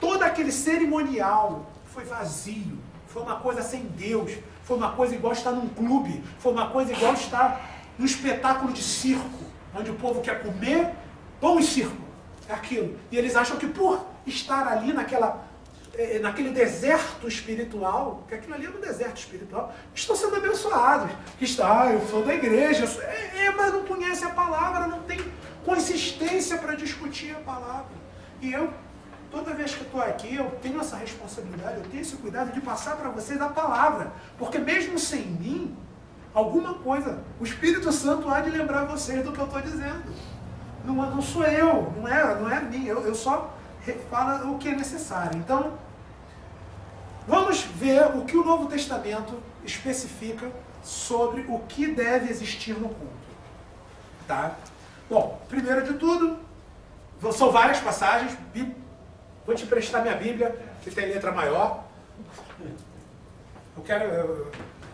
todo aquele cerimonial foi vazio, foi uma coisa sem Deus, foi uma coisa igual estar num clube, foi uma coisa igual estar num espetáculo de circo, onde o povo quer comer pão e circo, é aquilo. E eles acham que por estar ali naquele deserto espiritual, que aquilo ali é um deserto espiritual, estão sendo abençoados. Que está, eu sou da igreja, mas não conhece a palavra, não tem consistência para discutir a palavra. E eu, toda vez que eu estou aqui, eu tenho essa responsabilidade, eu tenho esse cuidado de passar para vocês a palavra. Porque mesmo sem mim, alguma coisa, o Espírito Santo há de lembrar vocês do que eu estou dizendo. Não sou eu, não é mim, eu só falo o que é necessário. Então, vamos ver o que o Novo Testamento especifica sobre o que deve existir no culto. Tá? Bom, primeiro de tudo, são várias passagens. Vou te emprestar minha Bíblia, que tem letra maior.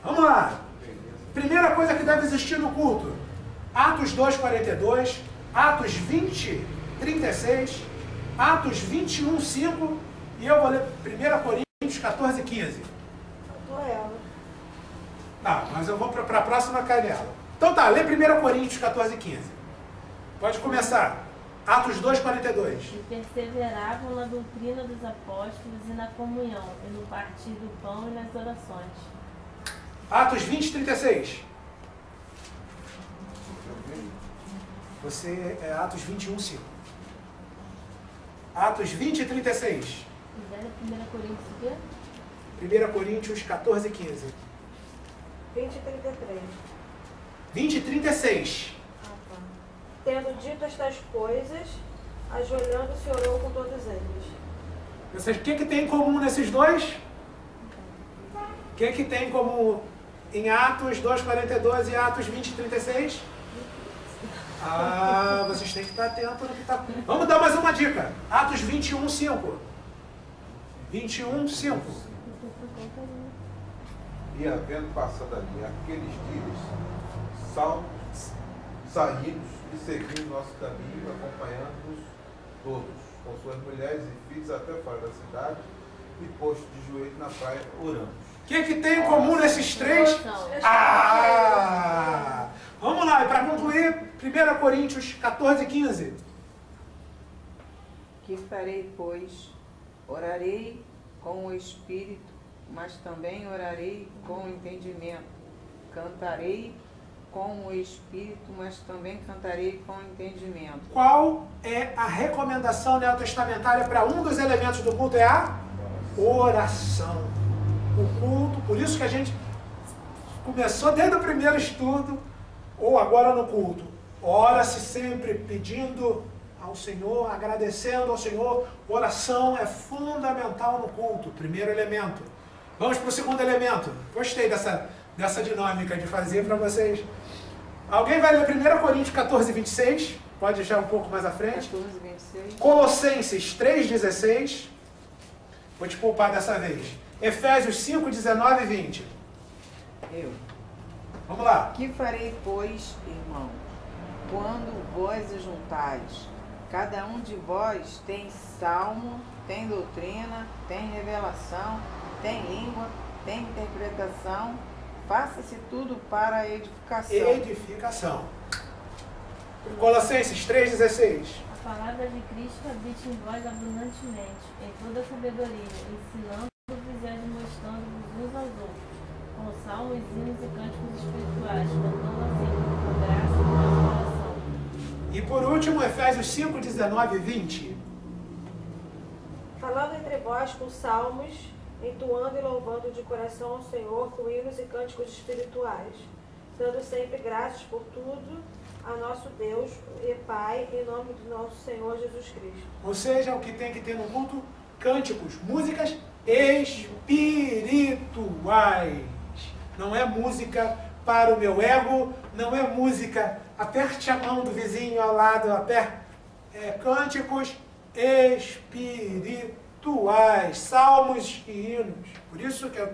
Vamos lá. Primeira coisa que deve existir no culto. Atos 2:42, Atos 20:36, Atos 21:5 e eu vou ler 1 Coríntios 14:15. Não, mas eu vou para a próxima canela. Então tá, lê 1 Coríntios 14:15. Pode começar. Atos 2:42. E perseveravam na doutrina dos apóstolos e na comunhão, e no partir do pão e nas orações. Atos 20:36. Você é Atos 21:5. Atos 20:36. 1 Coríntios o quê? 1 Coríntios 14:15. 20:33. 20:36. Tendo dito estas coisas, ajoelhando-se, orou com todos eles. Vocês, o que tem em comum nesses dois? O que tem em comum em Atos 2:42 e Atos 20:36? Ah, vocês têm que estar atentos no que está... Vamos dar mais uma dica. Atos 21:5. 21:5. E havendo passado ali aqueles dias, saímos e seguimos nosso caminho, acompanhando-nos todos, com suas mulheres e filhos até fora da cidade, e posto de joelho na praia, oramos. O que tem em comum nesses três? Ah! Vamos lá, e para concluir, 1 Coríntios 14:15. Que farei, pois? Orarei com o Espírito, mas também orarei com o entendimento. Cantarei com o Espírito, mas também cantarei com o entendimento. Qual é a recomendação neotestamentária para um dos elementos do culto? É a oração. O culto, por isso que a gente começou desde o primeiro estudo, ou agora no culto. Ora-se sempre pedindo ao Senhor, agradecendo ao Senhor. Oração é fundamental no culto, primeiro elemento. Vamos para o segundo elemento. Gostei dessa dinâmica de fazer para vocês. Alguém vai ler 1 Coríntios 14:26? Pode deixar um pouco mais à frente. 14:26. Colossenses 3:16. Vou te poupar dessa vez. Efésios 5:19 e 20. Eu. Vamos lá. Que farei, pois, irmão, quando vós o juntais? Cada um de vós tem salmo, tem doutrina, tem revelação, tem língua, tem interpretação. Faça-se tudo para a edificação. Edificação. Colossenses 3:16. A palavra de Cristo habite em vós abundantemente, em toda sabedoria, ensinando-vos e admoestando-vos uns aos outros, com salmos, hinos e cânticos espirituais, cantando assim, com graça no nosso coração. E por último, Efésios 5:19 e 20. Falando entre vós com salmos, entoando e louvando de coração ao Senhor com hinos e cânticos espirituais, dando sempre graças por tudo a nosso Deus e Pai, em nome do nosso Senhor Jesus Cristo. Ou seja, o que tem que ter no culto? Cânticos, músicas espirituais. Não é música para o meu ego, não é música, aperte a mão do vizinho ao lado, aperte. É cânticos espirituais, salmos e hinos. Por isso que a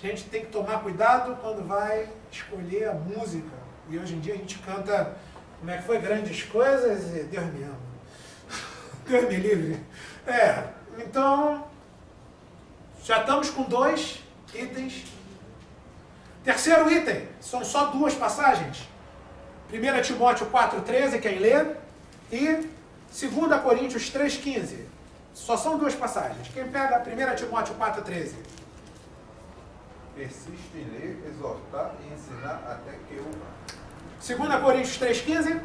gente tem que tomar cuidado quando vai escolher a música. E hoje em dia a gente canta, como é que foi? Grandes coisas e Deus me ama. Deus me livre. Então, já estamos com 2 itens. Terceiro item, são só 2 passagens. 1 Timóteo 4:13, quem lê, e 2 Coríntios 3:15. Só são 2 passagens. Quem pega 1 Timóteo 4:13? Persiste em ler, exortar e ensinar até que eu... 2 Coríntios 3:15?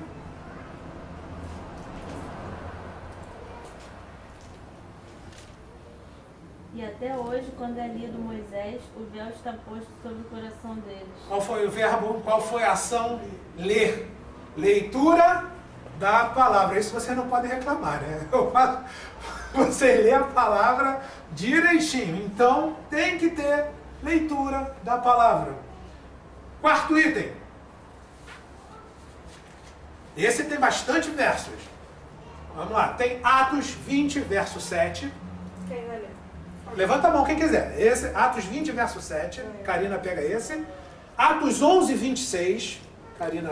E até hoje, quando é lido Moisés, o véu está posto sobre o coração deles. Qual foi o verbo? Qual foi a ação? Ler. Leitura da palavra. Isso você não pode reclamar, né? Você lê a palavra direitinho. Então, tem que ter leitura da palavra. Quarto item. Esse tem bastante versos. Vamos lá. Tem Atos 20, verso 7. Quem vai ler? Levanta a mão quem quiser. Esse, Atos 20, verso 7. Karina pega esse. Atos 11, 26. Karina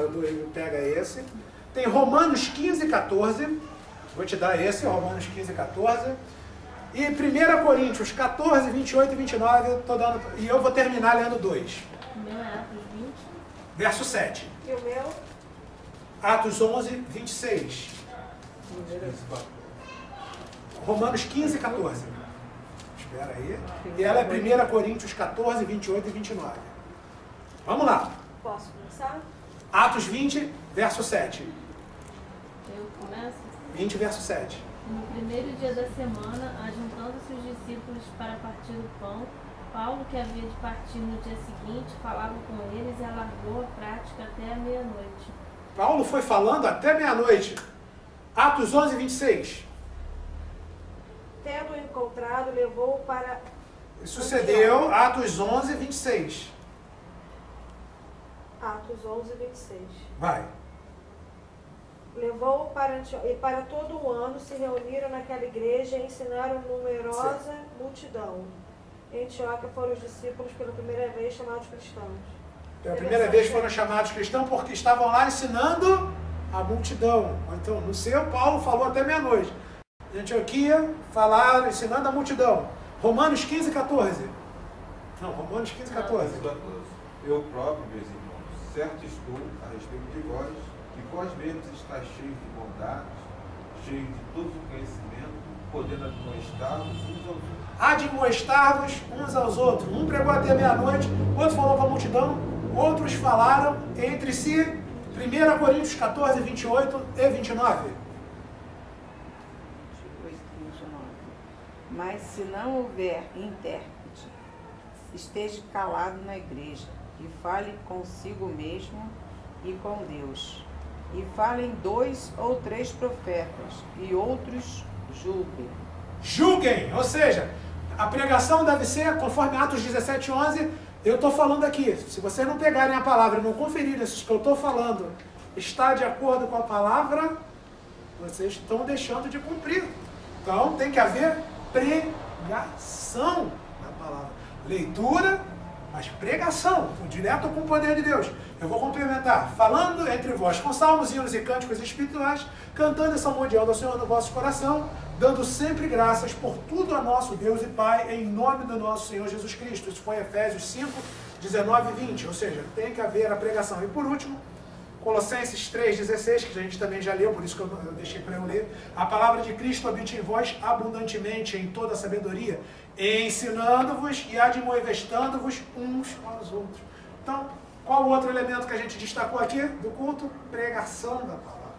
pega esse. Tem Romanos 15, 14. Vou te dar esse, Romanos 15, 14. E 1 Coríntios 14, 28 e 29. Tô dando, e eu vou terminar lendo 2. O meu é Atos 20. Verso 7. E o meu? Atos 11, 26. Romanos 15, 14. Espera aí. E ela é 1 Coríntios 14, 28 e 29. Vamos lá. Posso começar? Atos 20, verso 7. Eu começo? 20, verso 7. No primeiro dia da semana, ajuntando-se os discípulos para partir o pão, Paulo, que havia de partir no dia seguinte, falava com eles e alargou a prática até a meia-noite. Paulo foi falando até meia-noite. Atos 11, 26. Tendo encontrado, levou-o para... Sucedeu, Atos 11, 26. Atos 11, 26. Vai. Levou-o para Antioquia, e para todo o ano se reuniram naquela igreja e ensinaram numerosa multidão. Em Antioquia foram os discípulos pela primeira vez chamados cristãos. Pela primeira vez foram chamados cristãos porque estavam lá ensinando a multidão. Então, no seu, Paulo falou até meia-noite. Em Antioquia, falaram, ensinando a multidão. Romanos 15, 14. Não, Romanos 15, 14. Eu próprio, meus irmãos, certo estou a respeito de vós, que vós mesmos estáis cheios de bondade, cheios de todo o conhecimento, podendo admoestar-vos uns aos outros. Admoestar-vos uns aos outros. Um pregou até meia-noite, outro falou para a multidão, outros falaram entre si. 1 Coríntios 14, 28 e 29. Mas se não houver intérprete, esteja calado na igreja e fale consigo mesmo e com Deus. E falem 2 ou 3 profetas e outros julguem. Julguem, ou seja, a pregação deve ser conforme Atos 17, 11. Eu estou falando aqui, se vocês não pegarem a palavra e não conferirem se o que eu estou falando está de acordo com a palavra, vocês estão deixando de cumprir. Então tem que haver pregação da palavra. Leitura, mas pregação, direto com o poder de Deus. Eu vou complementar, falando entre vós com salmos, hinos e cânticos espirituais, cantando e salmodiando ao Senhor no vosso coração, dando sempre graças por tudo a nosso Deus e Pai, em nome do nosso Senhor Jesus Cristo. Isso foi Efésios 5, 19 e 20. Ou seja, tem que haver a pregação. E por último, Colossenses 3,16, que a gente também já leu, por isso que eu deixei para eu ler. A palavra de Cristo habite em vós abundantemente, em toda a sabedoria, ensinando-vos e admoestando-vos uns aos outros. Então, qual o outro elemento que a gente destacou aqui do culto? Pregação da palavra.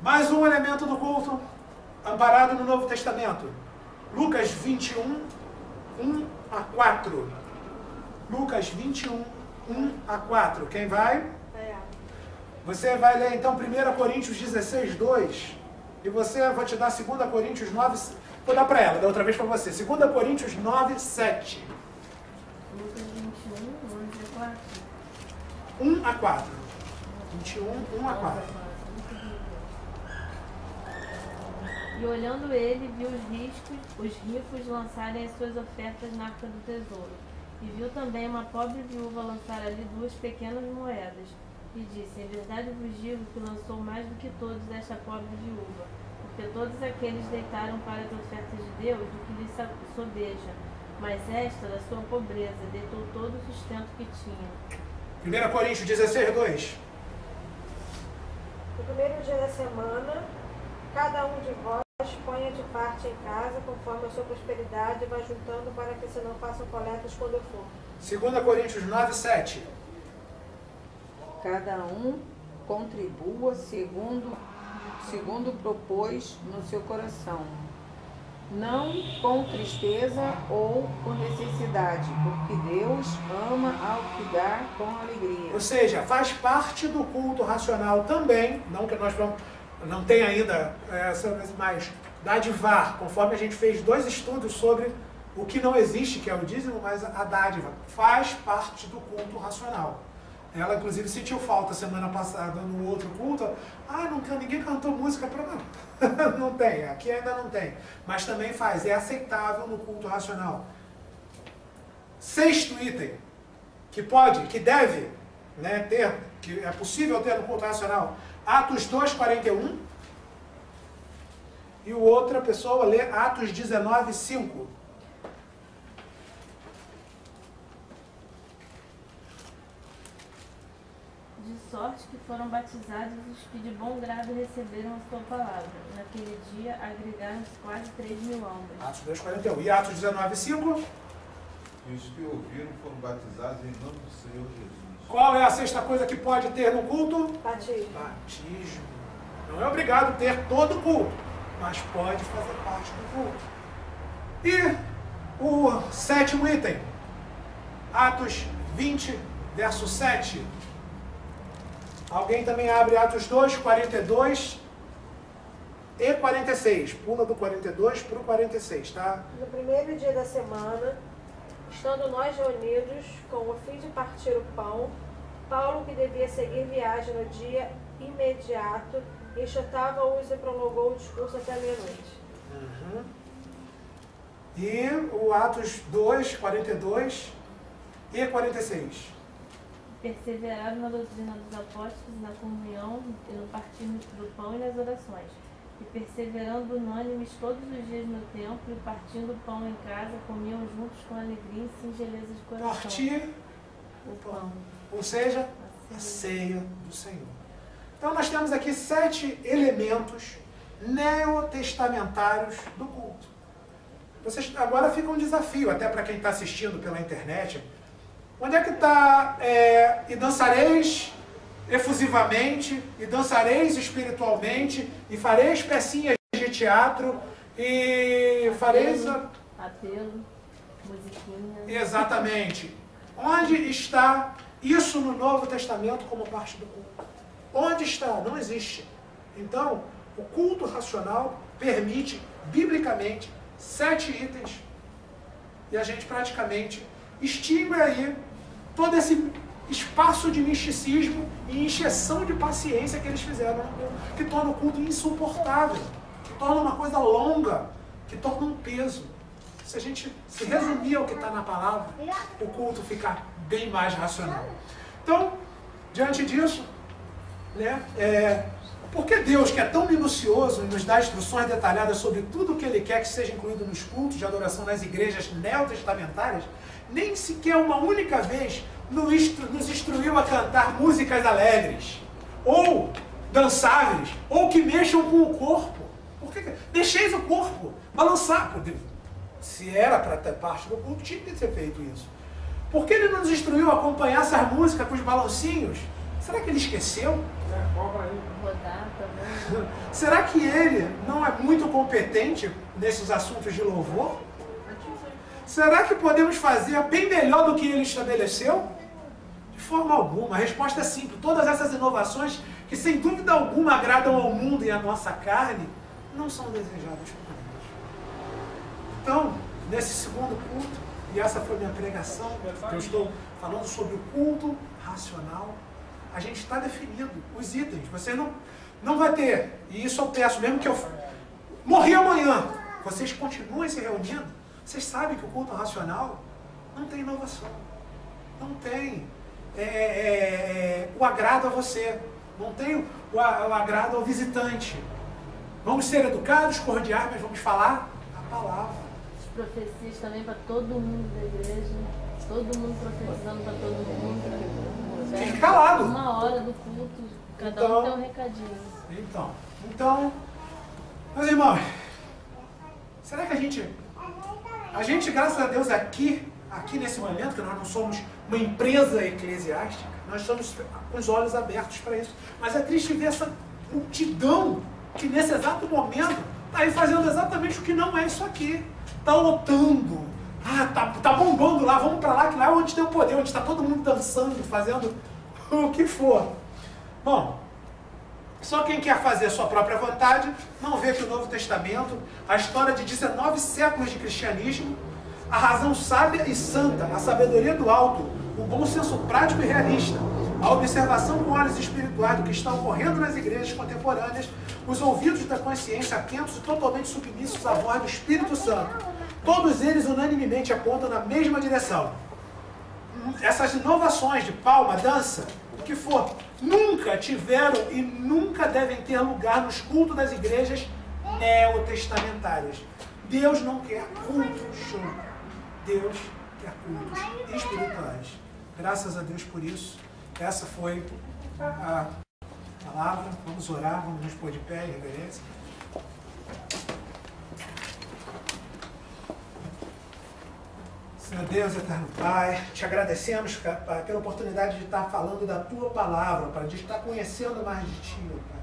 Mais um elemento do culto, amparado no Novo Testamento. Lucas 21, 1 a 4. Lucas 21, 1 a 4. Quem vai? Você vai ler então 1 Coríntios 16, 2. E você, vou te dar 2 Coríntios 9, vou dar para ela, da outra vez para você. 2 Coríntios 9, 7. Lucas 21, 11 a 4. 1 a 4. 21, 1 a 4. E olhando ele, viu os ricos lançarem as suas ofertas na arca do tesouro. E viu também uma pobre viúva lançar ali 2 pequenas moedas. E disse, em verdade vos digo que lançou mais do que todos esta pobre viúva, porque todos aqueles deitaram para as ofertas de Deus do que lhes sobeja, mas esta, da sua pobreza, deitou todo o sustento que tinha. 1 Coríntios 16, 2. No primeiro dia da semana, cada um de vós ponha de parte em casa, conforme a sua prosperidade, e vá juntando para que se não façam coletas quando eu for. 2 Coríntios 9, 7. Cada um contribua segundo propôs no seu coração, não com tristeza ou por necessidade, porque Deus ama ao que dá com alegria. Ou seja, faz parte do culto racional também, não que nós vamos, não tem ainda mas dadivar, conforme a gente fez 2 estudos sobre o que não existe, que é o dízimo, mas a dádiva faz parte do culto racional. Ela, inclusive, sentiu falta semana passada no outro culto. Ninguém cantou música para não. Não tem, aqui ainda não tem. Mas também faz, é aceitável no culto racional. 6º item, que deve, né, ter, que é possível ter no culto racional. Atos 2:41. E outra pessoa lê Atos 19:5. De sorte que foram batizados os que de bom grado receberam a sua palavra. Naquele dia agregaram-se quase 3.000 almas. Atos 2:41. E Atos 19:5? E os que ouviram foram batizados em nome do Senhor Jesus. Qual é a 6ª coisa que pode ter no culto? Batismo. Batismo. Não é obrigado a ter todo o culto, mas pode fazer parte do culto. E o 7º item, Atos 20, verso 7. Alguém também abre Atos 2, 42 e 46. Pula do 42 para o 46, tá? No primeiro dia da semana, estando nós reunidos com o fim de partir o pão, Paulo, que devia seguir viagem no dia imediato, enxotava-os e prolongou o discurso até meia-noite. E o Atos 2, 42 e 46. Perseveraram na doutrina dos apóstolos, na comunhão, e no partir do pão e nas orações. E perseverando unânimes todos os dias no templo, e partindo o pão em casa, comiam juntos com alegria e singeleza de coração. Partir o pão. Ou seja, a ceia do Senhor. Então nós temos aqui 7 elementos neotestamentários do culto. Vocês, agora fica um desafio, até para quem está assistindo pela internet. Onde é que está e dançareis efusivamente, e dançareis espiritualmente, e fareis pecinhas de teatro, e fareis... Apelo, musiquinha. Exatamente. Onde está isso no Novo Testamento como parte do culto? Onde está? Não existe. Então, o culto racional permite, biblicamente, 7 itens. E a gente praticamente extingue aí todo esse espaço de misticismo e encheção de paciência que eles fizeram no culto, que torna o culto insuportável, que torna uma coisa longa, que torna um peso. Se a gente se resumir ao que está na palavra, o culto fica bem mais racional. Então, diante disso, né, porque Deus, que é tão minucioso e nos dá instruções detalhadas sobre tudo o que Ele quer que seja incluído nos cultos de adoração nas igrejas neotestamentárias, nem sequer uma única vez nos instruiu a cantar músicas alegres, ou dançáveis, ou que mexam com o corpo. Porque deixeis o corpo balançar. Se era para ter parte do culto, tinha que ter feito isso. Por que Ele não nos instruiu a acompanhar essa música com os balancinhos? Será que Ele esqueceu? Rodar também. Será que Ele não é muito competente nesses assuntos de louvor? Será que podemos fazer bem melhor do que Ele estabeleceu? De forma alguma. A resposta é simples. Todas essas inovações, que sem dúvida alguma agradam ao mundo e à nossa carne, não são desejadas por Deus. Então, nesse segundo culto, e essa foi minha pregação, que eu estou falando sobre o culto racional, a gente está definindo os itens. Você não vai ter, e isso eu peço, mesmo que eu morri amanhã, vocês continuem se reunindo. Vocês sabem que o culto racional não tem inovação, não tem o agrado a você, não tem o agrado ao visitante. Vamos ser educados, cordiais, mas vamos falar a palavra. As profecias também para todo mundo da igreja, todo mundo profetizando para todo mundo. Fique calado. 1 hora do culto, cada um tem um recadinho. Então, meus irmãos, será que a gente, graças a Deus, aqui nesse momento, que nós não somos uma empresa eclesiástica, nós estamos com os olhos abertos para isso. Mas é triste ver essa multidão que nesse exato momento está aí fazendo exatamente o que não é isso aqui. Está lotando. Tá bombando lá, vamos para lá, que lá é onde tem o poder, onde está todo mundo dançando, fazendo o que for. Bom, só quem quer fazer a sua própria vontade não vê que o Novo Testamento, a história de 19 séculos de cristianismo, a razão sábia e santa, a sabedoria do alto, o bom senso prático e realista, a observação com olhos espirituais do que está ocorrendo nas igrejas contemporâneas, os ouvidos da consciência atentos e totalmente submissos à voz do Espírito Santo, todos eles unanimemente apontam na mesma direção. Essas inovações de palma, dança, o que for, nunca tiveram e nunca devem ter lugar nos cultos das igrejas neotestamentárias. Deus não quer cultos, Deus quer cultos espirituais. Graças a Deus por isso. Essa foi a palavra. Vamos orar, vamos nos pôr de pé em reverência. Senhor Deus, eterno Pai, te agradecemos, Pai, pela oportunidade de estar falando da Tua palavra, Pai, de estar conhecendo mais de Ti, Pai.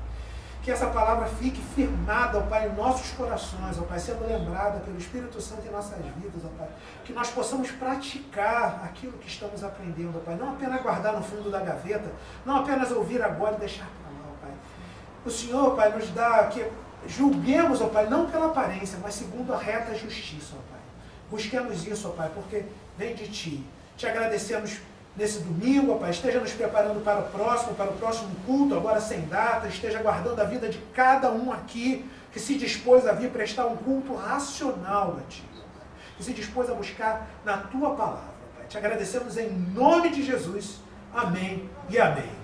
Que essa palavra fique firmada, ó Pai, em nossos corações, ó Pai, sendo lembrada pelo Espírito Santo em nossas vidas, ó Pai. Que nós possamos praticar aquilo que estamos aprendendo, ó Pai. Não apenas guardar no fundo da gaveta, não apenas ouvir agora e deixar para lá, ó Pai. O Senhor, Pai, nos dá que julguemos, ó Pai, não pela aparência, mas segundo a reta justiça, ó Pai. Busquemos isso, ó Pai, porque vem de Ti. Te agradecemos nesse domingo, ó Pai. Esteja nos preparando para o próximo culto, agora sem data. Esteja guardando a vida de cada um aqui que se dispôs a vir prestar um culto racional a Ti. Que se dispôs a buscar na Tua palavra, ó Pai. Te agradecemos em nome de Jesus. Amém e amém.